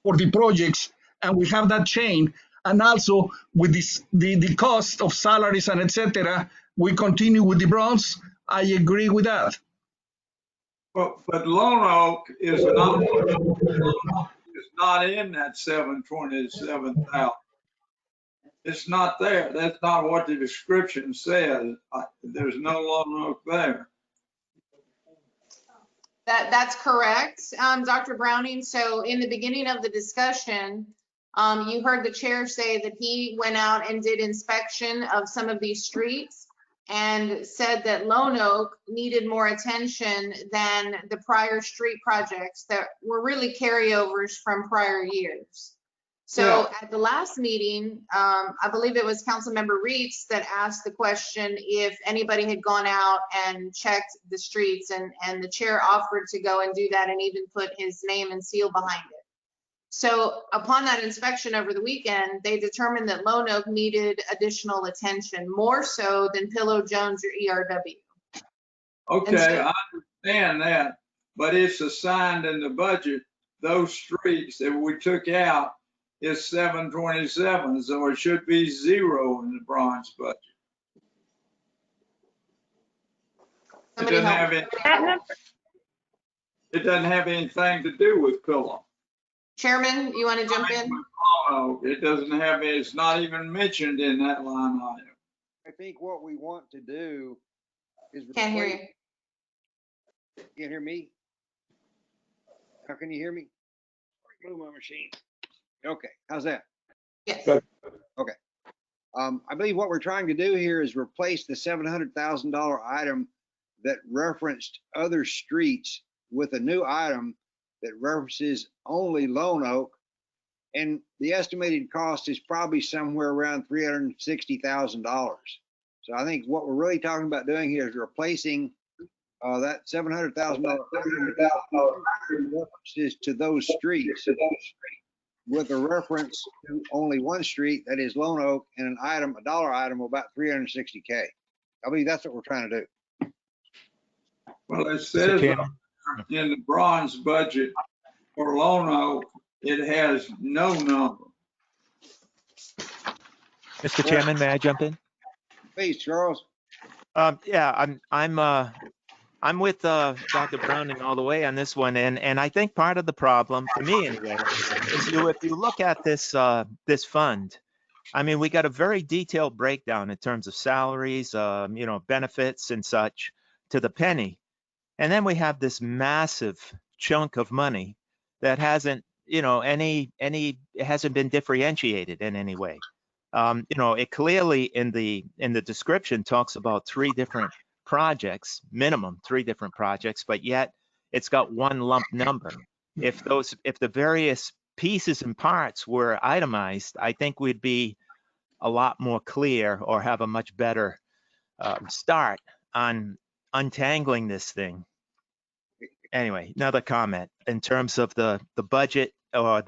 for the projects and we have that chain, and also with this, the cost of salaries and etc., we continue with the bronze, I agree with that. But Lone Oak is not in that 727,000. It's not there. That's not what the description says. There's no Lone Oak there. That's correct, Dr. Browning. So in the beginning of the discussion, you heard the chair say that he went out and did inspection of some of these streets and said that Lone Oak needed more attention than the prior street projects that were really carryovers from prior years. So at the last meeting, I believe it was Councilmember Reitz that asked the question if anybody had gone out and checked the streets, and the chair offered to go and do that and even put his name and seal behind it. So upon that inspection over the weekend, they determined that Lone Oak needed additional attention, more so than Pillow, Jones, or ERW. Okay, I understand that, but it's assigned in the budget. Those streets that we took out is 727, so it should be 0 in the bronze budget. Somebody doesn't help. have any, That number, it doesn't have anything to do with Pillow. Chairman, you want to jump in? Oh, it doesn't have, it's not even mentioned in that line item. I think what we want to do is. Can't hear you. Can't hear me? How can you hear me? Move my machine. Okay, how's that? Yes. Good. Okay. I believe what we're trying to do here is replace the $700,000 item that referenced other streets with a new item that references only Lone Oak. And the estimated cost is probably somewhere around $360,000. So I think what we're really talking about doing here is replacing that $700,000 references to those streets with a reference to only one street, that is Lone Oak, and an item, a dollar item of about $360K. I believe that's what we're trying to do. Well, it Mr. says Chairman, in the bronze budget for Lone Oak, it has no number. Mr. Chairman, may I jump in? Please, Charles. Yeah, I'm with Dr. Browning all the way on this one, and I think part of the problem, for me anyway, is if you look at this this fund, I mean, we got a very detailed breakdown in terms of salaries, you know, benefits and such to the penny, and then we have this massive chunk of money that hasn't, you know, it hasn't been differentiated in any way. You know, it clearly in the description talks about 3 different projects, minimum 3 different projects, but yet it's got one lump number. If the various pieces and parts were itemized, I think we'd be a lot more clear or have a much better start on untangling this thing. Anyway, another comment in terms of the budget or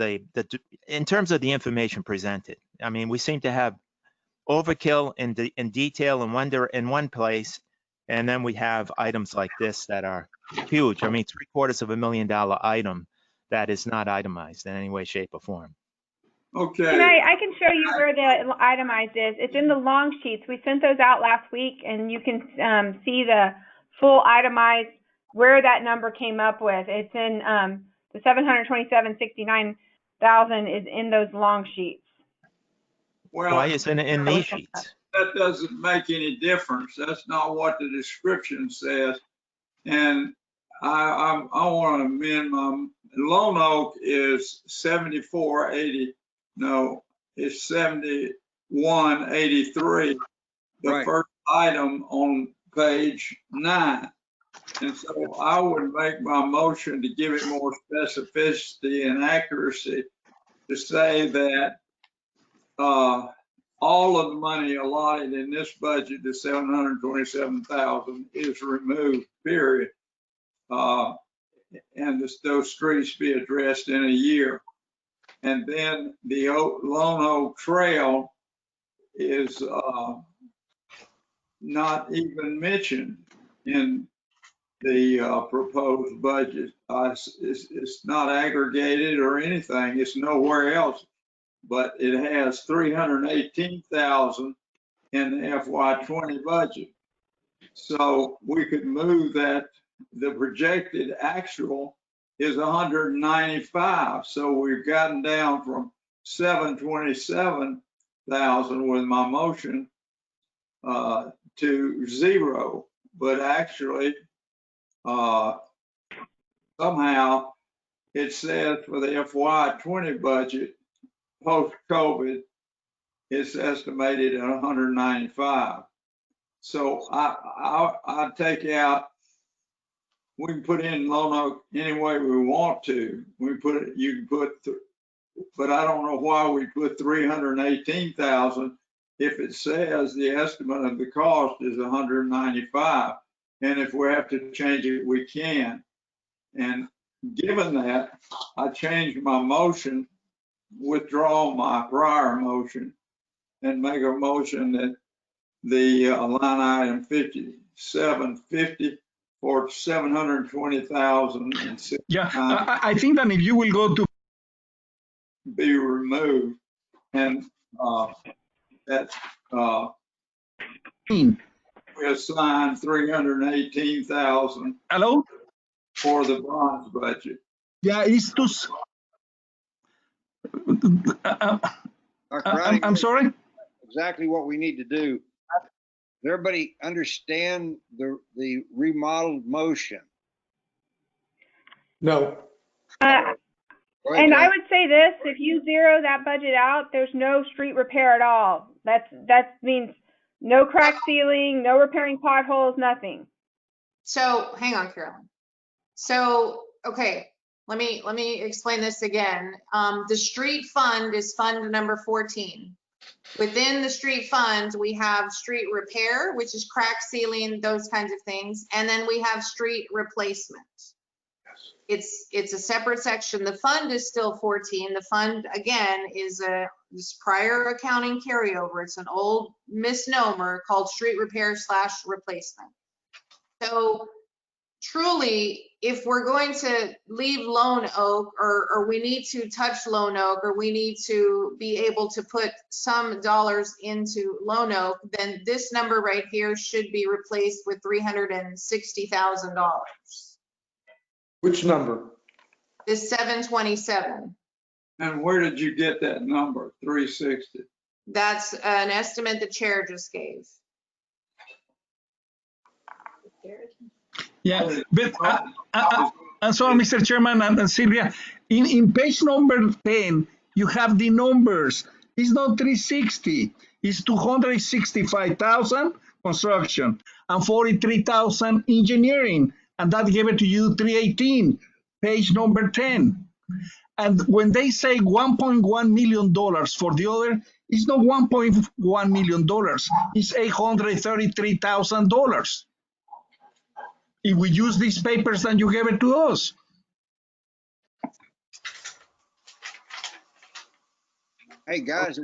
in terms of the information presented. I mean, we seem to have overkill in detail in one place, and then we have items like this that are huge. I mean, $750,000 item that is not itemized in any way, shape, or form. Okay. I can show you where the itemized is. It's in the long sheets. We sent those out last week, and you can see the full itemized where that number came up with. It's in the $727,69,000 is in those long sheets. Well, Why isn't it in these sheets? that doesn't make any difference. That's not what the description says. And I want to amend my Lone Oak is 7480. No, it's 7183. The Right. first item on page 9. And so I would make my motion to give it more specificity and accuracy to say that all of the money allotted in this budget, the 727,000, is removed, period. And those streets be addressed in a year. And then the Lone Oak Trail is not even mentioned in the proposed budget. It's not aggregated or anything. It's nowhere else, but it has 318,000 in the FY20 budget. So we could move that. The projected actual is 195. So we've gotten down from 727,000 with my motion to 0. But actually, somehow it says for the FY20 budget, post-COVID, it's estimated at 195. So I take out, we can put in Lone Oak any way we want to. We put it, you can put, but I don't know why we put 318,000 if it says the estimate of the cost is 195. And if we have to change it, we can. And given that, I changed my motion, withdraw my prior motion, and make a motion that the line item 5750 for 720,000 Yeah, I think that if you will go to be removed, and that's we assigned 318,000 Hello? for the bronze budget. Yeah, it's too. Dr. Ronnie, I'm sorry? exactly what we need to do. Does everybody understand the remodeled motion? No, Go ahead, And I John. would say this, if you zero that budget out, there's no street repair at all. That means no crack ceiling, no repairing potholes, nothing. So hang on, Carolyn. So, okay, let me explain this again. The street fund is fund number 14. Within the street fund, we have street repair, which is crack sealing, those kinds of things. And then we have street replacement. It's a separate section. The fund is still 14. The fund, again, is this prior accounting carryover. It's an old misnomer called street repair / replacement. So truly, if we're going to leave Lone Oak, or we need to touch Lone Oak, or we need to be able to put some dollars into Lone Oak, then this number right here should be replaced with $360,000. which number? This 727. And where did you get that number, 360? That's an estimate the chair just gave. Yeah, but and so, Mr. Chairman and Sylvia, in page number 10, you have the numbers. It's not 360, it's 265,000 construction and 43,000 engineering, and that gave it to you 318, page number 10. And when they say $1.1 million for the other, it's not $1.1 million, it's $833,000. If we use these papers, then you gave it to us. Hey, guys,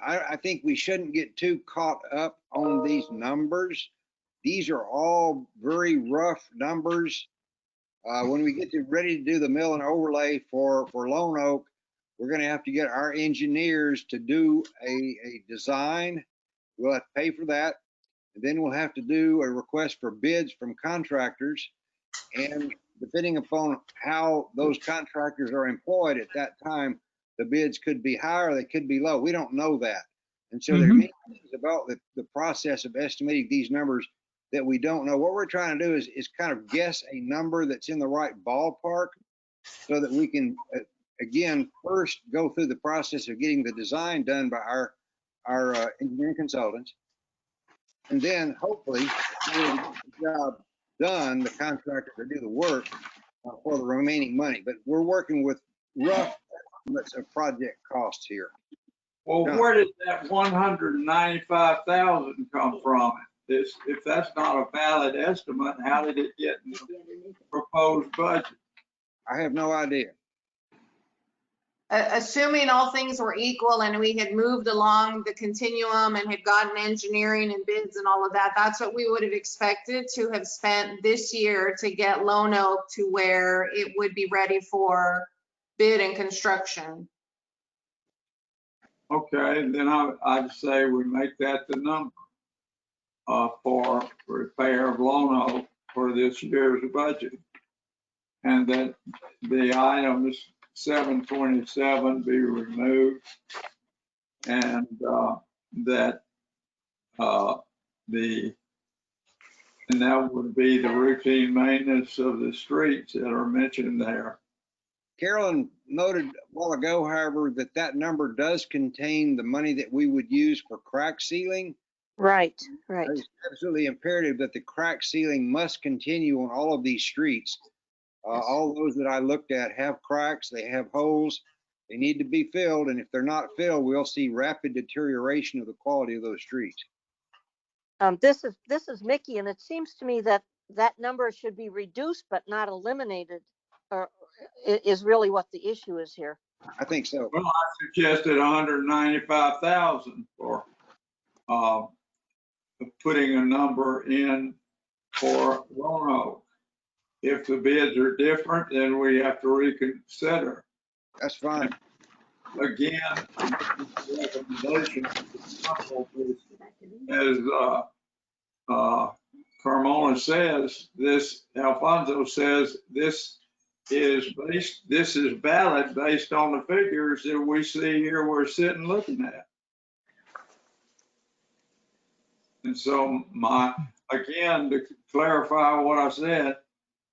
I think we shouldn't get too caught up on these numbers. These are all very rough numbers. When we get ready to do the mill and overlay for Lone Oak, we're going to have to get our engineers to do a design. We'll have to pay for that. And then we'll have to do a request for bids from contractors. And depending upon how those contractors are employed at that time, the bids could be higher, they could be low. We don't know that. And so there are many things about the process of estimating these numbers that we don't know. What we're trying to do is kind of guess a number that's in the right ballpark so that we can, again, first go through the process of getting the design done by our engineering consultants. And then hopefully we'll get the job done, the contractor to do the work for the remaining money. But we're working with rough estimates of project costs here. Well, where did that 195,000 come from? If that's not a valid estimate, how did it get in the proposed budget? I have no idea. Assuming all things were equal and we had moved along the continuum and had gotten engineering and bids and all of that, that's what we would have expected to have spent this year to get Lone Oak to where it would be ready for bid and construction. Okay, then I'd say we make that the number for repair of Lone Oak for this year's budget. And that the items 727 be removed, and that would be the routine maintenance of the streets that are mentioned there. Carolyn noted a while ago, however, that number does contain the money that we would use for crack sealing. Right. It's absolutely imperative that the crack sealing must continue on all of these streets. All those that I looked at have cracks, they have holes, they need to be filled, and if they're not filled, we'll see rapid deterioration of the quality of those streets. This is Mickey, and it seems to me that number should be reduced but not eliminated, or is really what the issue is here. I think so. Well, I suggested 195,000 for putting a number in for Lone Oak. If the bids are different, then we have to reconsider. That's fine. Again, the recommendation is Carmona says this, Alfonso says this is valid based on the figures that we see here we're sitting looking at. And so again, to clarify what I said,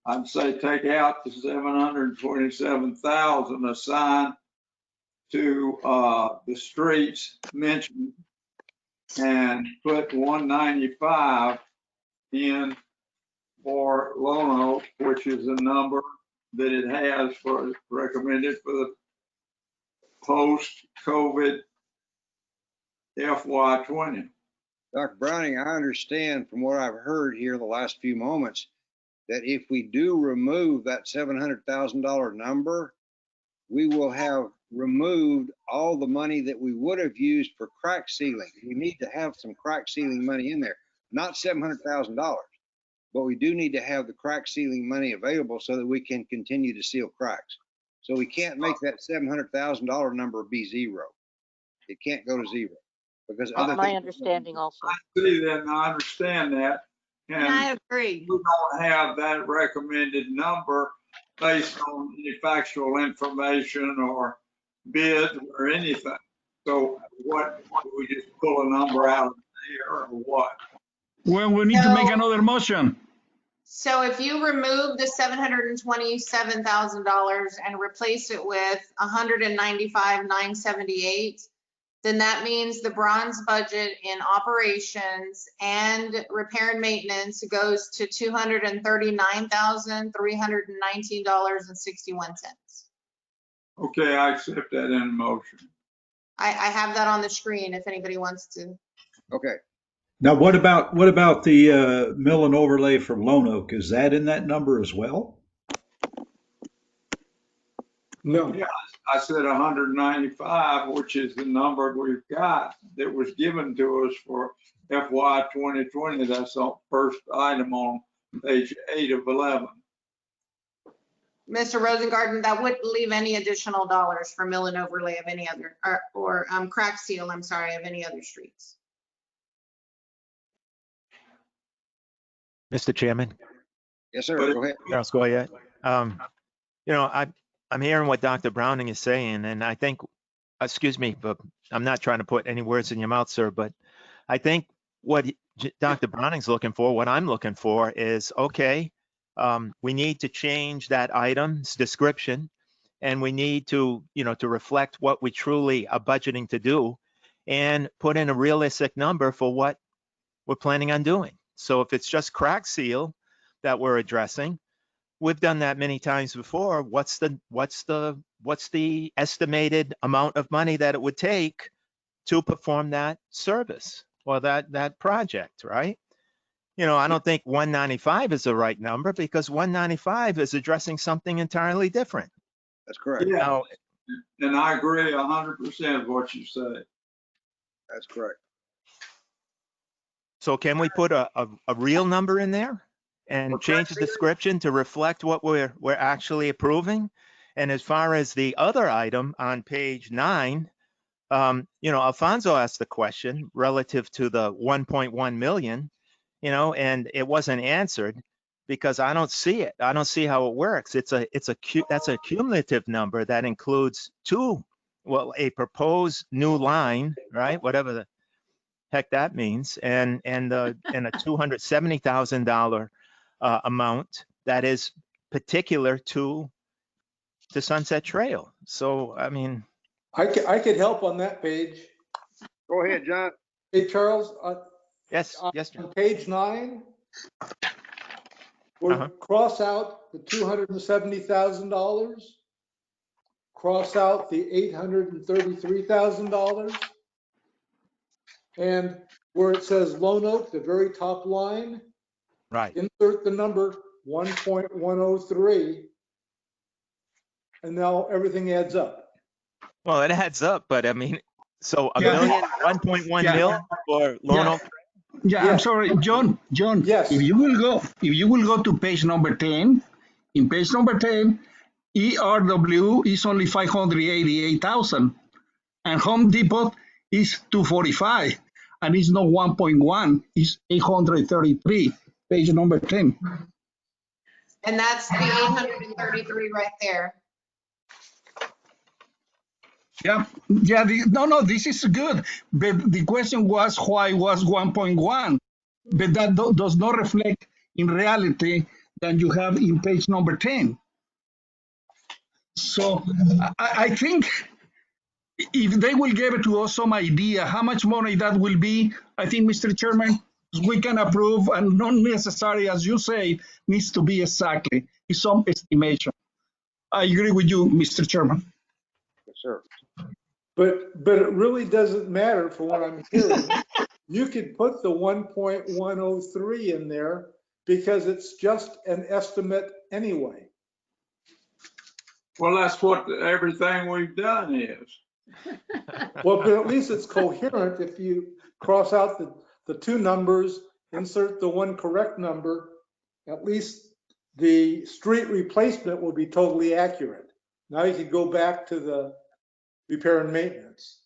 I'd say take out the 727,000 assigned to the streets mentioned and put 195 in for Lone Oak, which is the number that it has for recommended for the post-COVID FY20. Dr. Browning, I understand from what I've heard here in the last few moments that if we do remove that $700,000 number, we will have removed all the money that we would have used for crack sealing. We need to have some crack sealing money in there, not $700,000, but we do need to have the crack sealing money available so that we can continue to seal cracks. So we can't make that $700,000 number be zero. It can't go to zero because other My things- understanding also. I see that and I understand that. And I agree. We don't have that recommended number based on any factual information or bids or anything. So what, we just pull a number out of there or what? Well, we need to make No. another motion. So if you remove the $727,000 and replace it with $195,978, then that means the bronze budget in operations and repair and maintenance goes to $239,319.61. Okay, I accept that in motion. I have that on the screen if anybody wants to. Okay. Now, what about the mill and overlay from Lone Oak? Is that in that number as well? No, Yeah, I said 195, which is the number we've got that was given to us for FY 2020. That's the first item on page 8 of 11. Mr. Rosengarten, that wouldn't leave any additional dollars for mill and overlay of any other, or crack seal, I'm sorry, of any other streets. Mr. Chairman, Yes, sir. Go ahead. Charles Goyette. You know, I'm hearing what Dr. Browning is saying, and I think, excuse me, but I'm not trying to put any words in your mouth, sir, but I think what Dr. Browning's looking for, what I'm looking for is, okay, we need to change that item's description, and we need to, you know, to reflect what we truly are budgeting to do and put in a realistic number for what we're planning on doing. So if it's just crack seal that we're addressing, we've done that many times before. What's the estimated amount of money that it would take to perform that service or that project, right? You know, I don't think 195 is the right number because 195 is addressing something entirely different. That's correct. Yeah, Now, and I agree 100% with what you say. That's correct. so can we put a real number in there and change the description to reflect what we're actually approving? And as far as the other item on page 9, you know, Alfonso asked the question relative to the 1.1 million, you know, and it wasn't answered because I don't see it. I don't see how it works. That's a cumulative number that includes a proposed new line, right? Whatever the heck that means, and a $270,000 amount that is particular to the Sunset Trail. So, I mean, I could help on that page. Go ahead, John. Hey, Charles, yes, John. on page 9, we'll cross out the $270,000, cross out the $833,000, and where it says Lone Oak, the very top line, Right. insert the number 1.103, and now everything adds up. Well, it adds up, but I mean, so a Yeah. million, 1.1 Yeah. mil for Lone Oak. Yeah, Yeah. I'm sorry, John. Yes. If you will go to page number 10, in page number 10, ERW is only 588,000, and Home Depot is 245. and it's not 1.1, it's 833, page number 10. And that's the 833 right there. Yeah, no, this is good. But the question was why was 1.1? But that does not reflect in reality that you have in page number 10. So I think if they will give it to us some idea how much money that will be, I think, Mr. Chairman, we can approve, and not necessarily, as you say, needs to be exactly. It's some estimation. I agree with you, Mr. Chairman. Yes, sir. But it really doesn't matter from what I'm hearing. You could put the 1.103 in there because it's just an estimate anyway. Well, that's what everything we've done is. Well, but at least it's coherent if you cross out the two numbers, insert the one correct number, at least the street replacement will be totally accurate. Now you can go back to the repair and maintenance.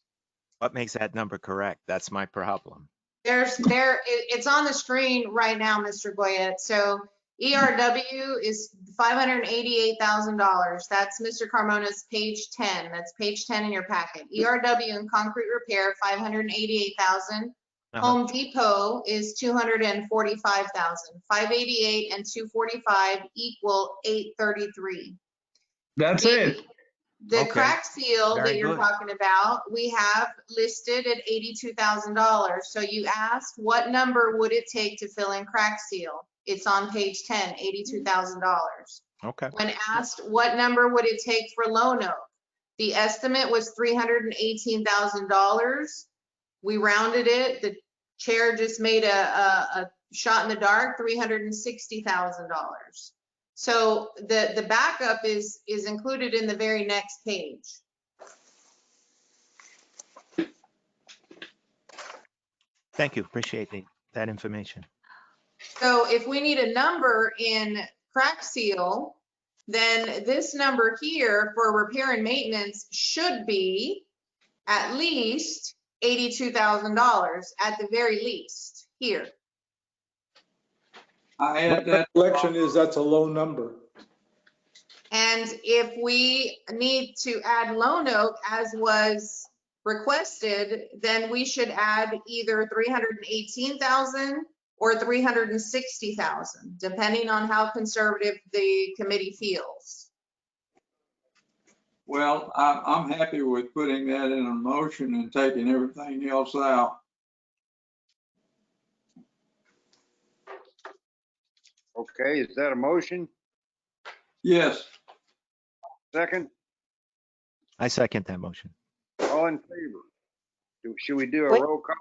What makes that number correct? That's my problem. It's on the screen right now, Mr. Goyette. So ERW is $588,000. That's Mr. Carmona's page 10. That's page 10 in your packet. ERW and concrete repair, $588,000. Home Depot is $245,000. 588 and 245 equal 833. That's it. The Okay. crack seal Very that you're good. talking about, we have listed at $82,000. So you asked what number would it take to fill in crack seal? It's on page 10, $82,000. Okay. When asked what number would it take for Lone Oak, the estimate was $318,000. We rounded it. The chair just made a shot in the dark, $360,000. So the backup is included in the very next page. Thank you. Appreciate that information. So if we need a number in crack seal, then this number here for repair and maintenance should be at least $82,000 at the very least here. I had My that. recollection is that's a low number. And if we need to add Lone Oak as was requested, then we should add either 318,000 or 360,000, depending on how conservative the committee feels. Well, I'm happy with putting that in a motion and taking everything else out. Okay, is that a motion? Yes. Second? I second that motion. All in favor? Should we do a Wait. roll call?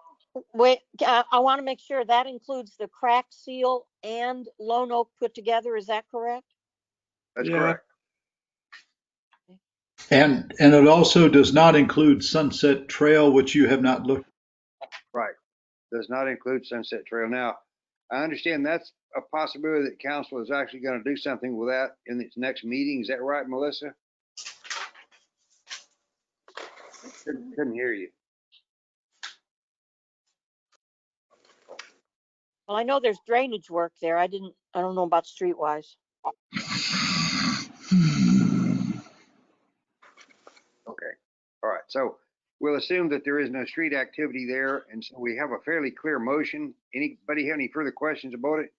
Wait, I want to make sure that includes the crack seal and Lone Oak put together. Is that correct? That's Yeah. correct. And it also does not include Sunset Trail, which you have not looked. Right. Does not include Sunset Trail. Now, I understand that's a possibility that council is actually going to do something with that in its next meeting. Is that right, Melissa? Couldn't hear you. Well, I know there's drainage work there. I don't know about streetwise. Okay. All right. So we'll assume that there is no street activity there. And so we have a fairly clear motion. Anybody have any further questions about it?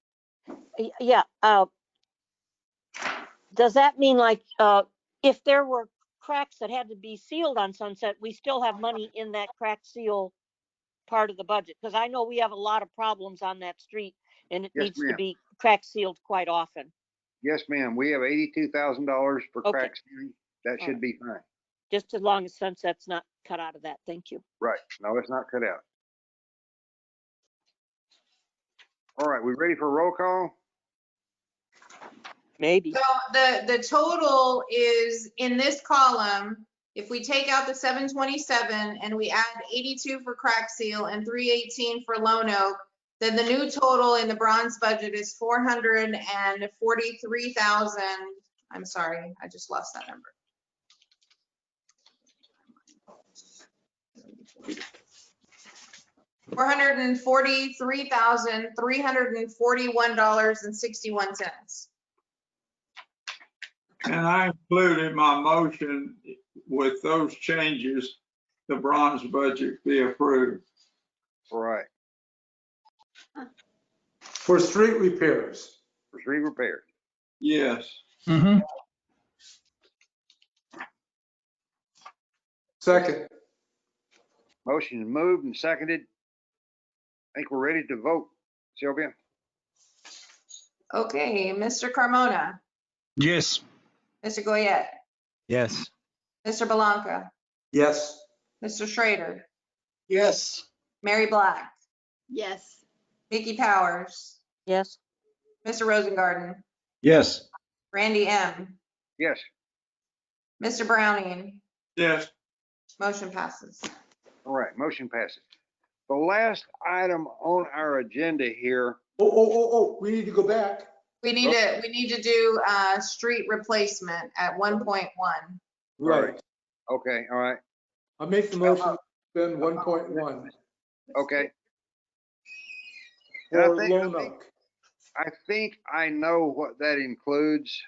Yeah. Does that mean like if there were cracks that had to be sealed on Sunset, we still have money in that crack seal part of the budget? Because I know we have a lot of problems on that street and it Yes, needs to ma'am. be crack sealed quite often. Yes, ma'am. We have $82,000 for Okay. crack sealing. That All should right. be fine. Just as long as Sunset's not cut out of that. Thank you. Right. No, it's not cut out. All right. We ready for a roll call? Maybe. So the total is in this column, if we take out the 727 and we add 82 for crack seal and 318 for Lone Oak, then the new total in the bronze budget is 443,000. I'm sorry, I just lost that number. $443,341.61. And I included my motion with those changes, the bronze budget be approved. Right, For street repairs. for street repairs. Yes. Mhm. Second. Motion is moved and seconded. I think we're ready to vote. Sylvia? Okay, Mr. Carmona, Yes. Mr. Goyette, Yes. Mr. Belanca, Yes. Mr. Schrader, Yes. Mary Black, Yes. Vicky Powers, Yes. Mr. Rosengarten, Yes. Randy M, Yes. Mr. Browning, Yes. motion passes. All right, motion passes. The last item on our agenda here, Oh, we need to go back. We need to do street replacement at 1.1. Right. okay, all right, I make the motion to spend 1.1 okay. And for Lone Oak. I think I know what that includes.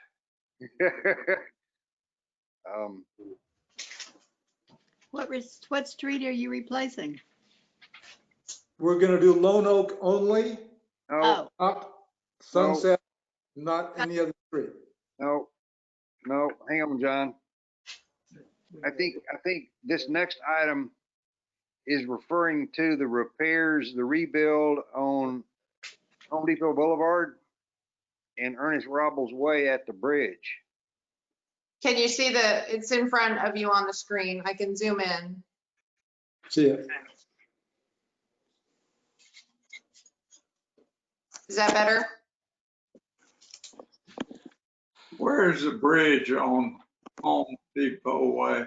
What street are you replacing? We're gonna do Lone Oak only, No, Oh, not Sunset, not any other street. no, hang on, John. I think this next item is referring to the repairs, the rebuild on Home Depot Boulevard and Ernest Robles Way at the bridge. Can you see it's in front of you on the screen? I can zoom in. See it. Is that better? Where is the bridge on Home Depot Way?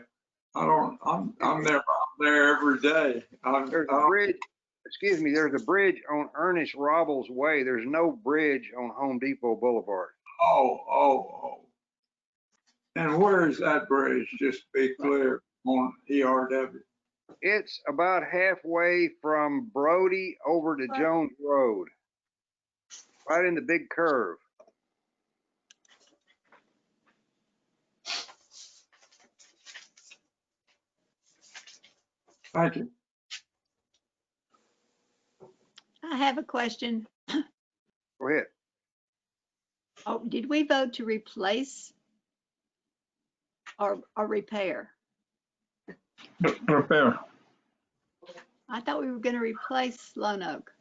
I'm there every day. There's a bridge, excuse me, there's a bridge on Ernest Robles Way. There's no bridge on Home Depot Boulevard. Oh. And where is that bridge? Just to be clear, on ERW. It's about halfway from Brody over to Jones Road. Right in the big curve. Thank you. I have a question. Go ahead. Oh, did we vote to replace or repair? Repair. I thought we were gonna replace Lone Oak.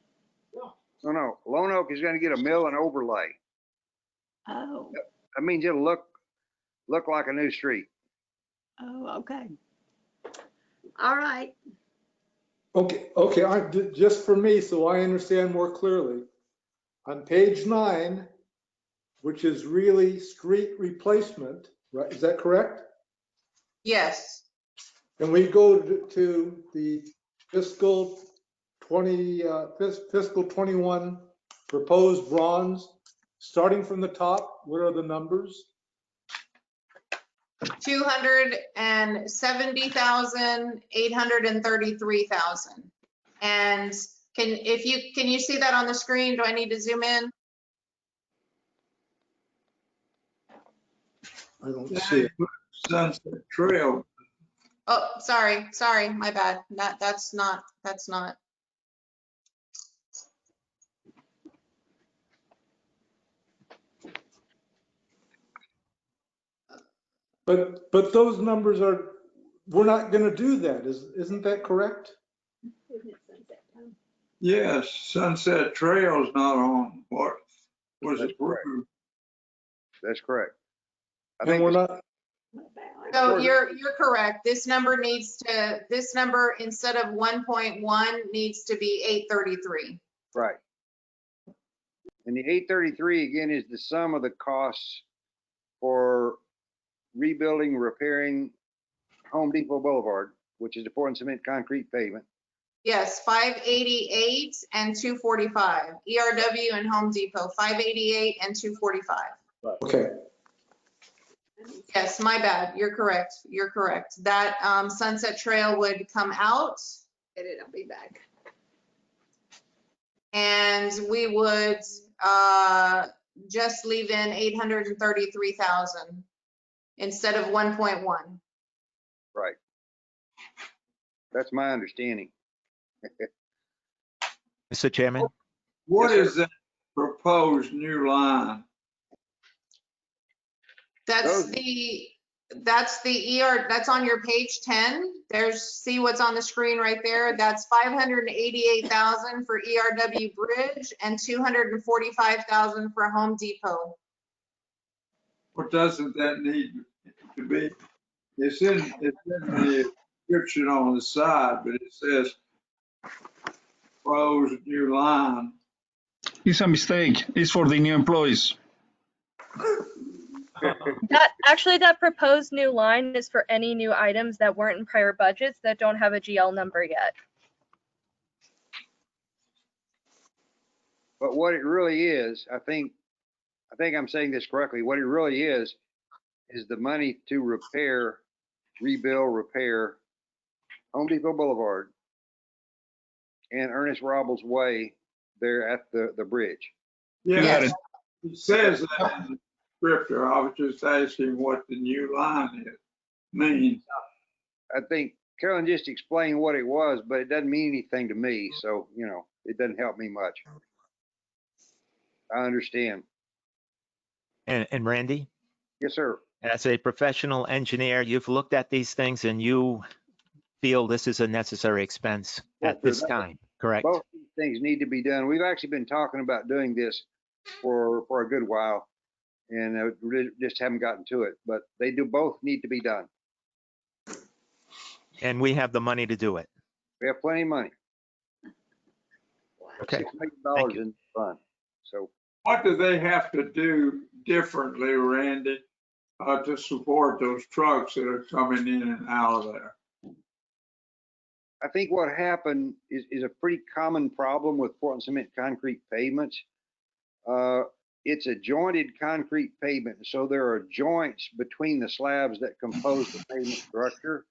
No. Lone Oak is gonna get a mill and overlay. Oh, That means it'll look like a new street. oh, okay. All right. Okay, just for me, so I understand more clearly. On page 9, which is really street replacement, right? Is that correct? Yes. And we go to the fiscal 21 proposed bronze, starting from the top, what are the numbers? 270,000, 833,000. And can you see that on the screen? Do I need to zoom in? I don't see it. Sunset Trail. Oh, sorry, my bad. That's not. But those numbers we're not gonna do that, isn't that correct? Yes, Sunset Trail's not on what was approved. That's correct. I And think we're not, So you're correct. This number instead of 1.1 needs to be 833. right. And the 833 again is the sum of the costs for rebuilding, repairing Home Depot Boulevard, which is the poured cement concrete pavement. Yes, 588 and 245. ERW and Home Depot, 588 and 245. okay. Yes, my bad. You're correct. That Sunset Trail would come out. I'll be back. And we would just leave in 833,000 instead of 1.1. Right. That's my understanding. Mr. Chairman? What Yes, is that proposed new line? That's the ER, that's on your page 10. See what's on the screen right there. That's 588,000 for ERW Bridge and 245,000 for Home Depot. What doesn't that need to be? It's in the description on the side, but it says proposed new line. It's a mistake. It's for the new employees. That proposed new line is for any new items that weren't in prior budgets that don't have a GL number yet. But what it really is, I think I'm saying this correctly. What it really is the money to repair Home Depot Boulevard and Ernest Robles Way there at the bridge. Yeah, it says that in the descriptor. I was just asking what the new line means. I think Carolyn just explained what it was, but it doesn't mean anything to me. So, it doesn't help me much. I understand. And Randy, Yes, sir. as a professional engineer, you've looked at these things and you feel this is a necessary expense Yes, at this sir. time, correct? Both these things need to be done. We've actually been talking about doing this for a good while, and we just haven't gotten to it. But they both need to be done. And we have the money to do it. We have plenty of money. Okay. $6 million in the fund. So What do they have to do differently, Randy, to support those trucks that are coming in and out of there? I think what happened is a pretty common problem with Portland cement concrete pavements. It's a jointed concrete pavement, so there are joints between the slabs that compose the pavement structure.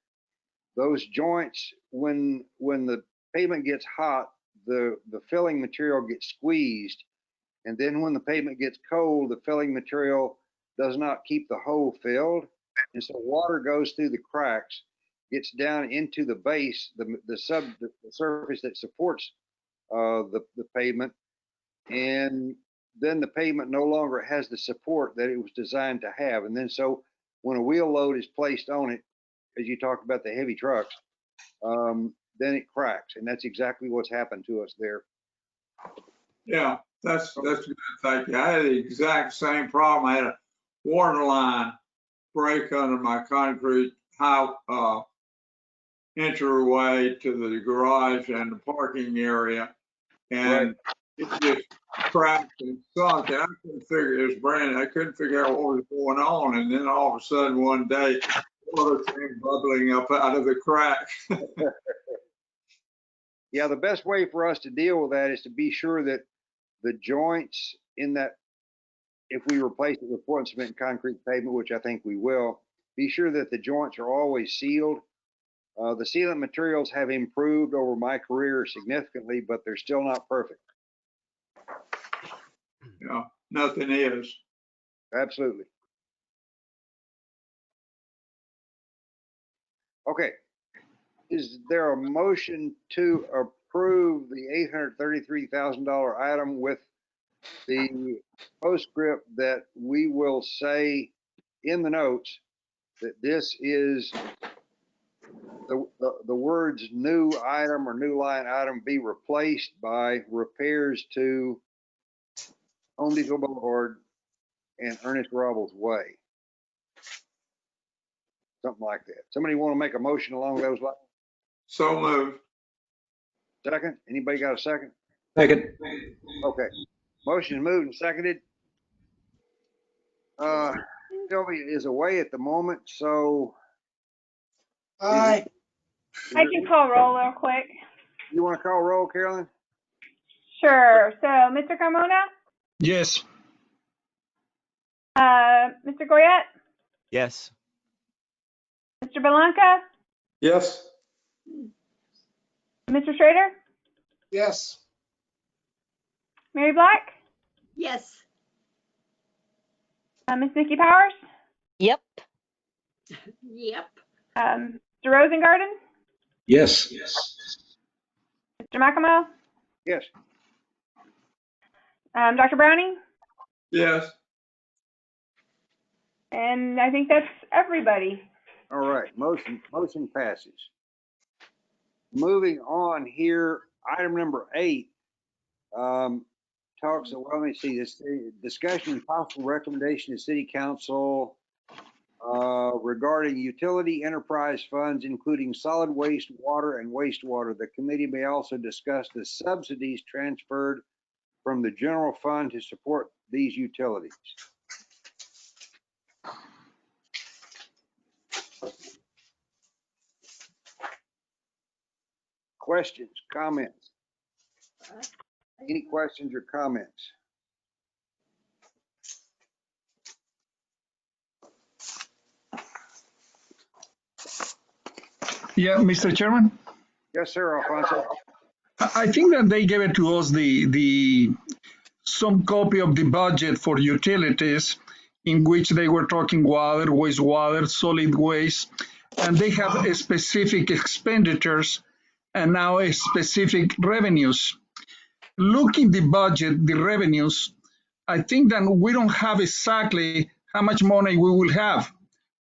Those joints, when the pavement gets hot, the filling material gets squeezed, and then when the pavement gets cold, the filling material does not keep the hole filled, and so water goes through the cracks, gets down into the base, the surface that supports the pavement, and then the pavement no longer has the support that it was designed to have. And then so when a wheel load is placed on it, as you talked about the heavy trucks, then it cracks, and that's exactly what's happened to us there. Yeah, that's good. Thank you. I had the exact same problem. I had a water line break under my concrete entryway to the garage and the parking area, and it just cracked and sunk. And I couldn't figure it was brand. I couldn't figure out what was going on, and then all of a sudden one day, water came bubbling up out of the crack. Yeah, the best way for us to deal with that is to be sure that the joints in that, if we replace it with Portland cement and concrete pavement, which I think we will, be sure that the joints are always sealed. The sealant materials have improved over my career significantly, but they're still not perfect. Yeah, nothing is. Absolutely. Okay. Is there a motion to approve the $833,000 item with the postscript that we will say in the notes that this is the words new item or new line item be replaced by repairs to Home Depot Boulevard and Ernest Robles Way? Something like that. Somebody want to make a motion along those lines? So moved. Second? Anybody got a second? Second. Okay. Motion is moved and seconded. Sylvia is away at the moment, so. Aye. I can call roll real quick. You want to call roll, Carolyn? Sure. So, Mr. Carmona, Yes. Mr. Goyette, Yes. Mr. Belanca, Yes. Mr. Schrader, Yes. Mary Black, Yes. Ms. Nikki Powers, Yep. Yep. Mr. Rosengarten, Yes. Mr. McEmel, Yes. Dr. Browning, Yes. and I think that's everybody. All right, motion passes. Moving on here, item number 8, talks, well, let me see, this discussion and possible recommendation to City Council regarding utility enterprise funds, including solid waste, water, and wastewater. The committee may also discuss the subsidies transferred from the general fund to support these utilities. Questions, comments? Any questions or comments? Yeah, Mr. Chairman. Yes, sir, Alfonso. I think that they gave it to us some copy of the budget for utilities in which they were talking water, wastewater, solid waste, and they have a specific expenditures and now a specific revenues. Looking the budget, the revenues, I think that we don't have exactly how much money we will have,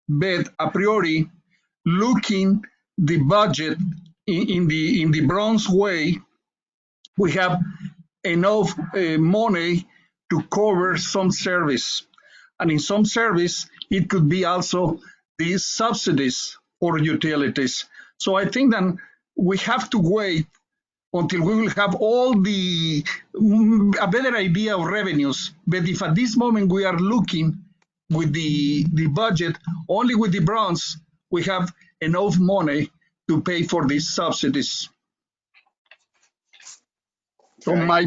but a priori, looking the budget in the bronze way, we have enough money to cover some service. And in some service, it could be also these subsidies for utilities. So I think that we have to wait until we will have all a better idea of revenues. But if at this moment we are looking with the budget, only with the bronze, we have enough money to pay for these subsidies. So my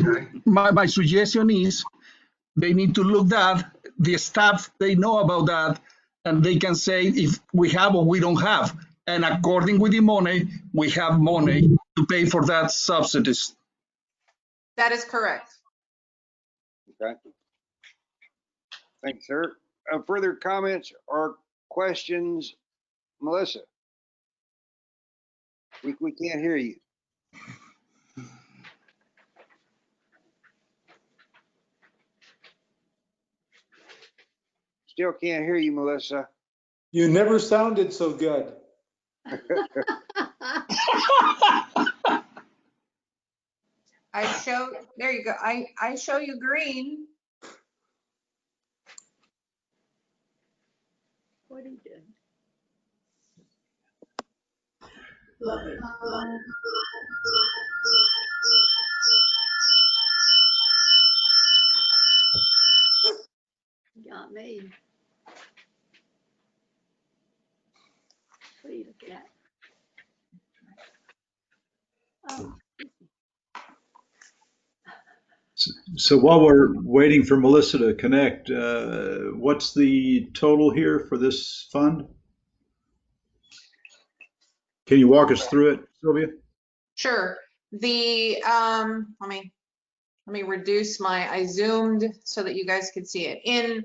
suggestion is they need to look that, the staff, they know about that, and they can say if we have or we don't have. And according with the money, we have money to pay for that subsidies. That is correct. Okay. Thanks, sir. Further comments or questions? Melissa? We can't hear you. Still can't hear you, Melissa. You never sounded so good. There you go. I show you green. What are you doing? Got me. What are you looking at? Oh. So while we're waiting for Melissa to connect, what's the total here for this fund? Can you walk us through it, Sylvia? Sure. Let me reduce I zoomed so that you guys could see it. In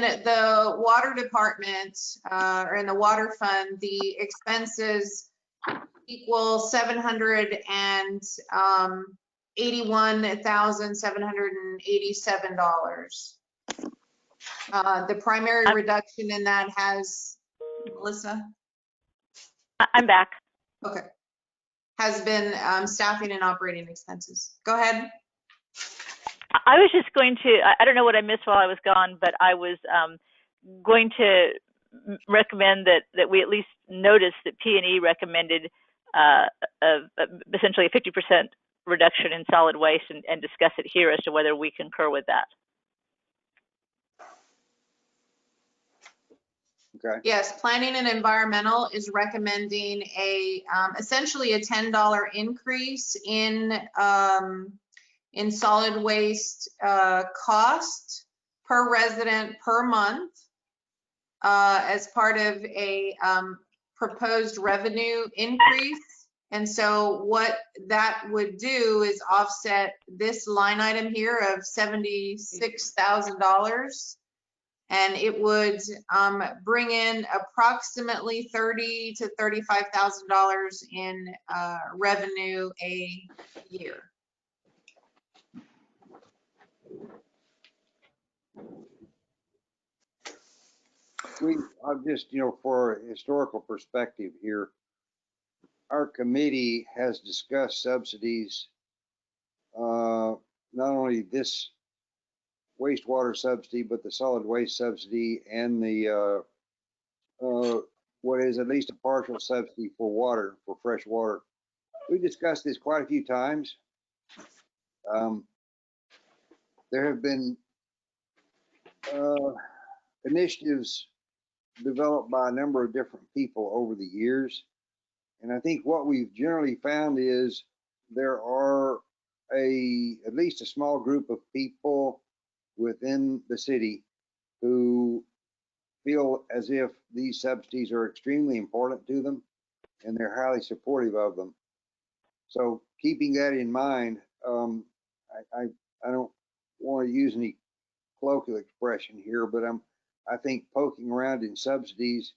the water department, or in the water fund, the expenses equal $781,787. The primary reduction in that has, Melissa? I'm back. Okay. Has been staffing and operating expenses. Go ahead. I was just going to, I don't know what I missed while I was gone, but I was going to recommend that we at least notice that P&E recommended essentially a 50% reduction in solid waste and discuss it here as to whether we concur with that. Okay. Yes, planning and environmental is recommending essentially a $10 increase in solid waste cost per resident per month as part of a proposed revenue increase. And so what that would do is offset this line item here of $76,000. And it would bring in approximately $30,000 to $35,000 in revenue a year. I've just, for a historical perspective here, our committee has discussed subsidies, not only this wastewater subsidy, but the solid waste subsidy and the, what is at least a partial subsidy for water, for fresh water. We discussed this quite a few times. There have been initiatives developed by a number of different people over the years. And I think what we've generally found is there are at least a small group of people within the city who feel as if these subsidies are extremely important to them and they're highly supportive of them. So keeping that in mind, I don't want to use any colloquial expression here, but I think poking around in subsidies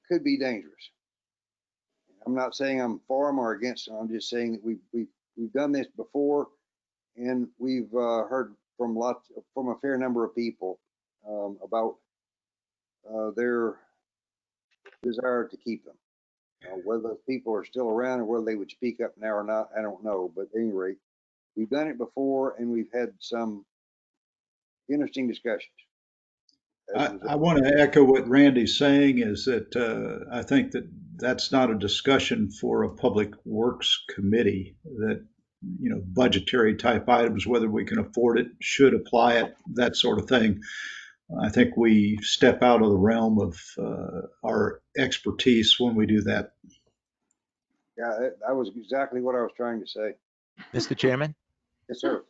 could be dangerous. I'm not saying I'm for them or against them. I'm just saying that we've done this before, and we've heard from a fair number of people about their desire to keep them. Whether those people are still around or whether they would speak up now or not, I don't know. But at any rate, we've done it before, and we've had some interesting discussions. I want to echo what Randy's saying is that I think that that's not a discussion for a public works committee, that, budgetary type items, whether we can afford it, should apply it, that sort of thing. I think we step out of the realm of our expertise when we do that. Yeah, that was exactly what I was trying to say. Mr. Chairman? Yes, sir.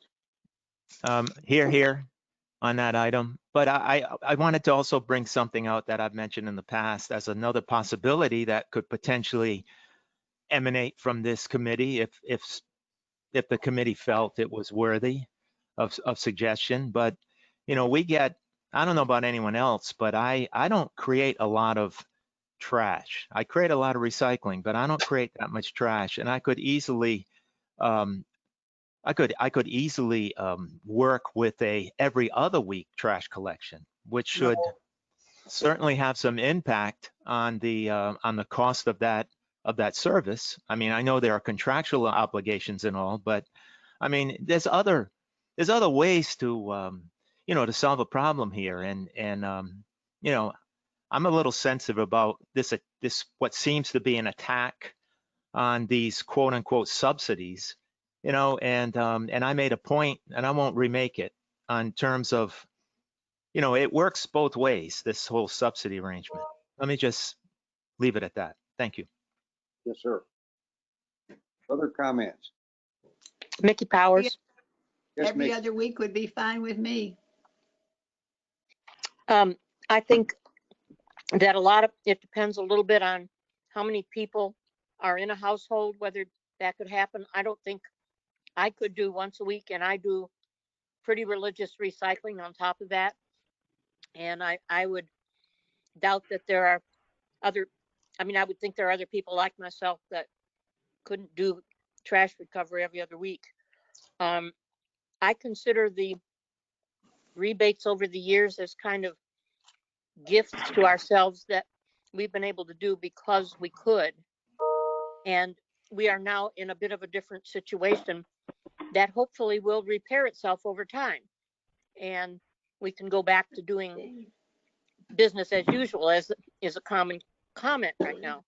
Here on that item, but I wanted to also bring something out that I've mentioned in the past as another possibility that could potentially emanate from this committee if the committee felt it was worthy of suggestion. But we get, I don't know about anyone else, but I don't create a lot of trash. I create a lot of recycling, but I don't create that much trash, and I could easily work with a every other week trash collection, which should certainly have some impact on the cost of that service. I mean, I know there are contractual obligations and all, but I mean, there's other ways to to solve a problem here, and I'm a little sensitive about this what seems to be an attack on these quote unquote subsidies. And I made a point, and I won't remake it, on terms of, it works both ways, this whole subsidy arrangement. Let me just leave it at that. Thank you. Yes, sir. Other comments? Mickey Powers. Yes, Every Mickey. other week would be fine with me. I think that it depends a little bit on how many people are in a household, whether that could happen. I don't think I could do once a week, and I do pretty religious recycling on top of that. And I would doubt that there are I would think there are other people like myself that couldn't do trash recovery every other week. I consider the rebates over the years as kind of gifts to ourselves that we've been able to do because we could. And we are now in a bit of a different situation that hopefully will repair itself over time. And we can go back to doing business as usual, as is a common comment right now.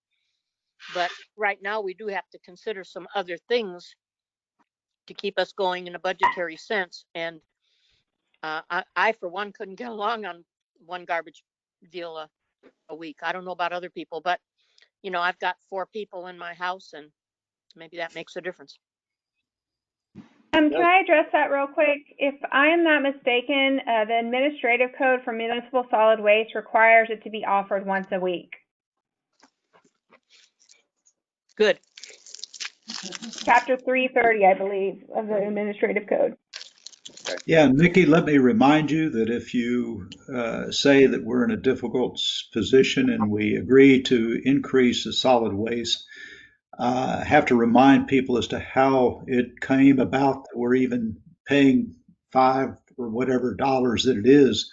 But right now we do have to consider some other things to keep us going in a budgetary sense. And I for one, couldn't get along on one garbage deal a week. I don't know about other people, but I've got 4 people in my house, and maybe that makes a difference. Can I address that real quick? If I am not mistaken, the administrative code for municipal solid waste requires it to be offered once a week. Good. Chapter 330, I believe, of the administrative code. Yeah, Nikki, let me remind you that if you say that we're in a difficult position and we agree to increase the solid waste, have to remind people as to how it came about that we're even paying $5 or whatever dollars that it is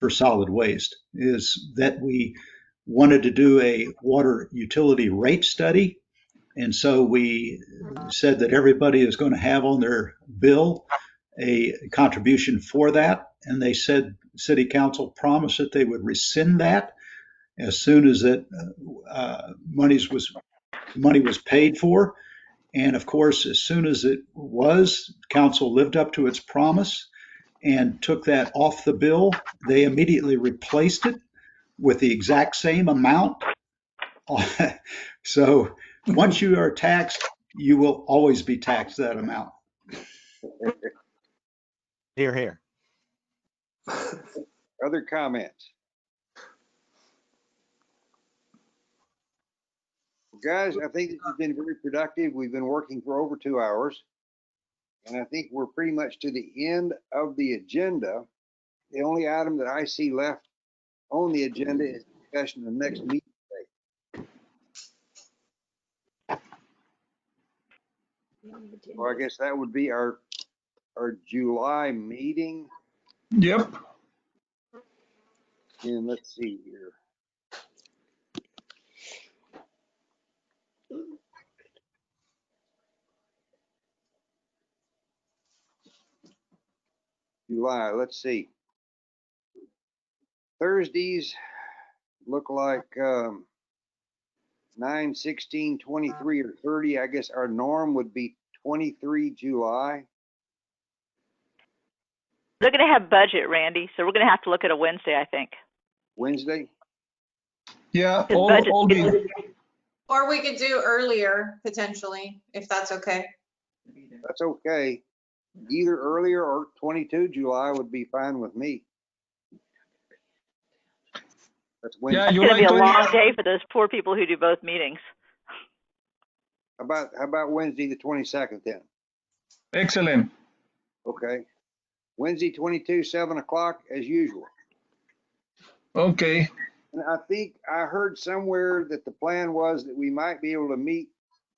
for solid waste, is that we wanted to do a water utility rate study. And so we said that everybody is going to have on their bill a contribution for that. And they said, City Council promised that they would rescind that as soon as that money was paid for. And of course, as soon as it was, council lived up to its promise and took that off the bill. They immediately replaced it with the exact same amount. So once you are taxed, you will always be taxed that amount. Here, here. Other comments? Guys, I think this has been very productive. We've been working for over 2 hours. And I think we're pretty much to the end of the agenda. The only item that I see left on the agenda is discussion of the next meeting date. Well, I guess that would be our July meeting. Yep. And let's see here. July, let's see. Thursdays look like 9, 16, 23, or 30. I guess our norm would be 23 July. They're going to have budget, Randy, so we're going to have to look at a Wednesday, I think. Wednesday? Yeah, His all, budget- all the, Or we could do earlier, potentially, if that's okay. That's okay. Either earlier or 22 July would be fine with me. That's Wednesday. yeah, It's you going to like be a 20? long day for those poor people who do both meetings. How about Wednesday the 22nd then? Excellent. Okay. Wednesday 22, 7 o'clock as usual. Okay. And I think I heard somewhere that the plan was that we might be able to meet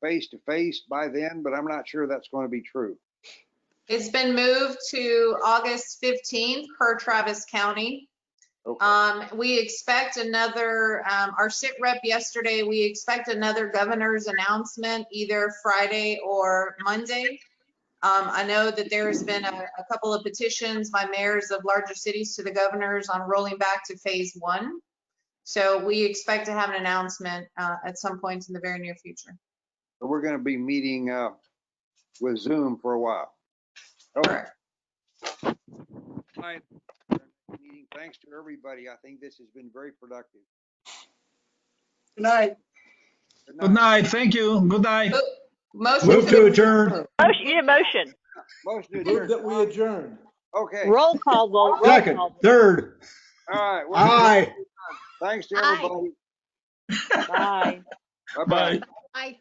face to face by then, but I'm not sure that's going to be true. It's been moved to August 15th per Travis County. Okay. We expect another, our sit rep yesterday, we expect another governor's announcement either Friday or Monday. I know that there's been a couple of petitions by mayors of larger cities to the governors on rolling back to phase 1. So we expect to have an announcement at some point in the very near future. So we're going to be meeting with Zoom for a while. Okay. Correct. Fine. Meeting. Thanks to everybody. I think this has been very productive. Good night. Good night. Thank you. Good night. Motion Move to adjourn. Motion, you need a motion. Motion to Move adjourn. that we adjourn. Okay. Roll call vote. roll Second, call vote. third, All right. Well, aye. thanks to Aye. everybody. Bye. Bye-bye. Bye. Aye.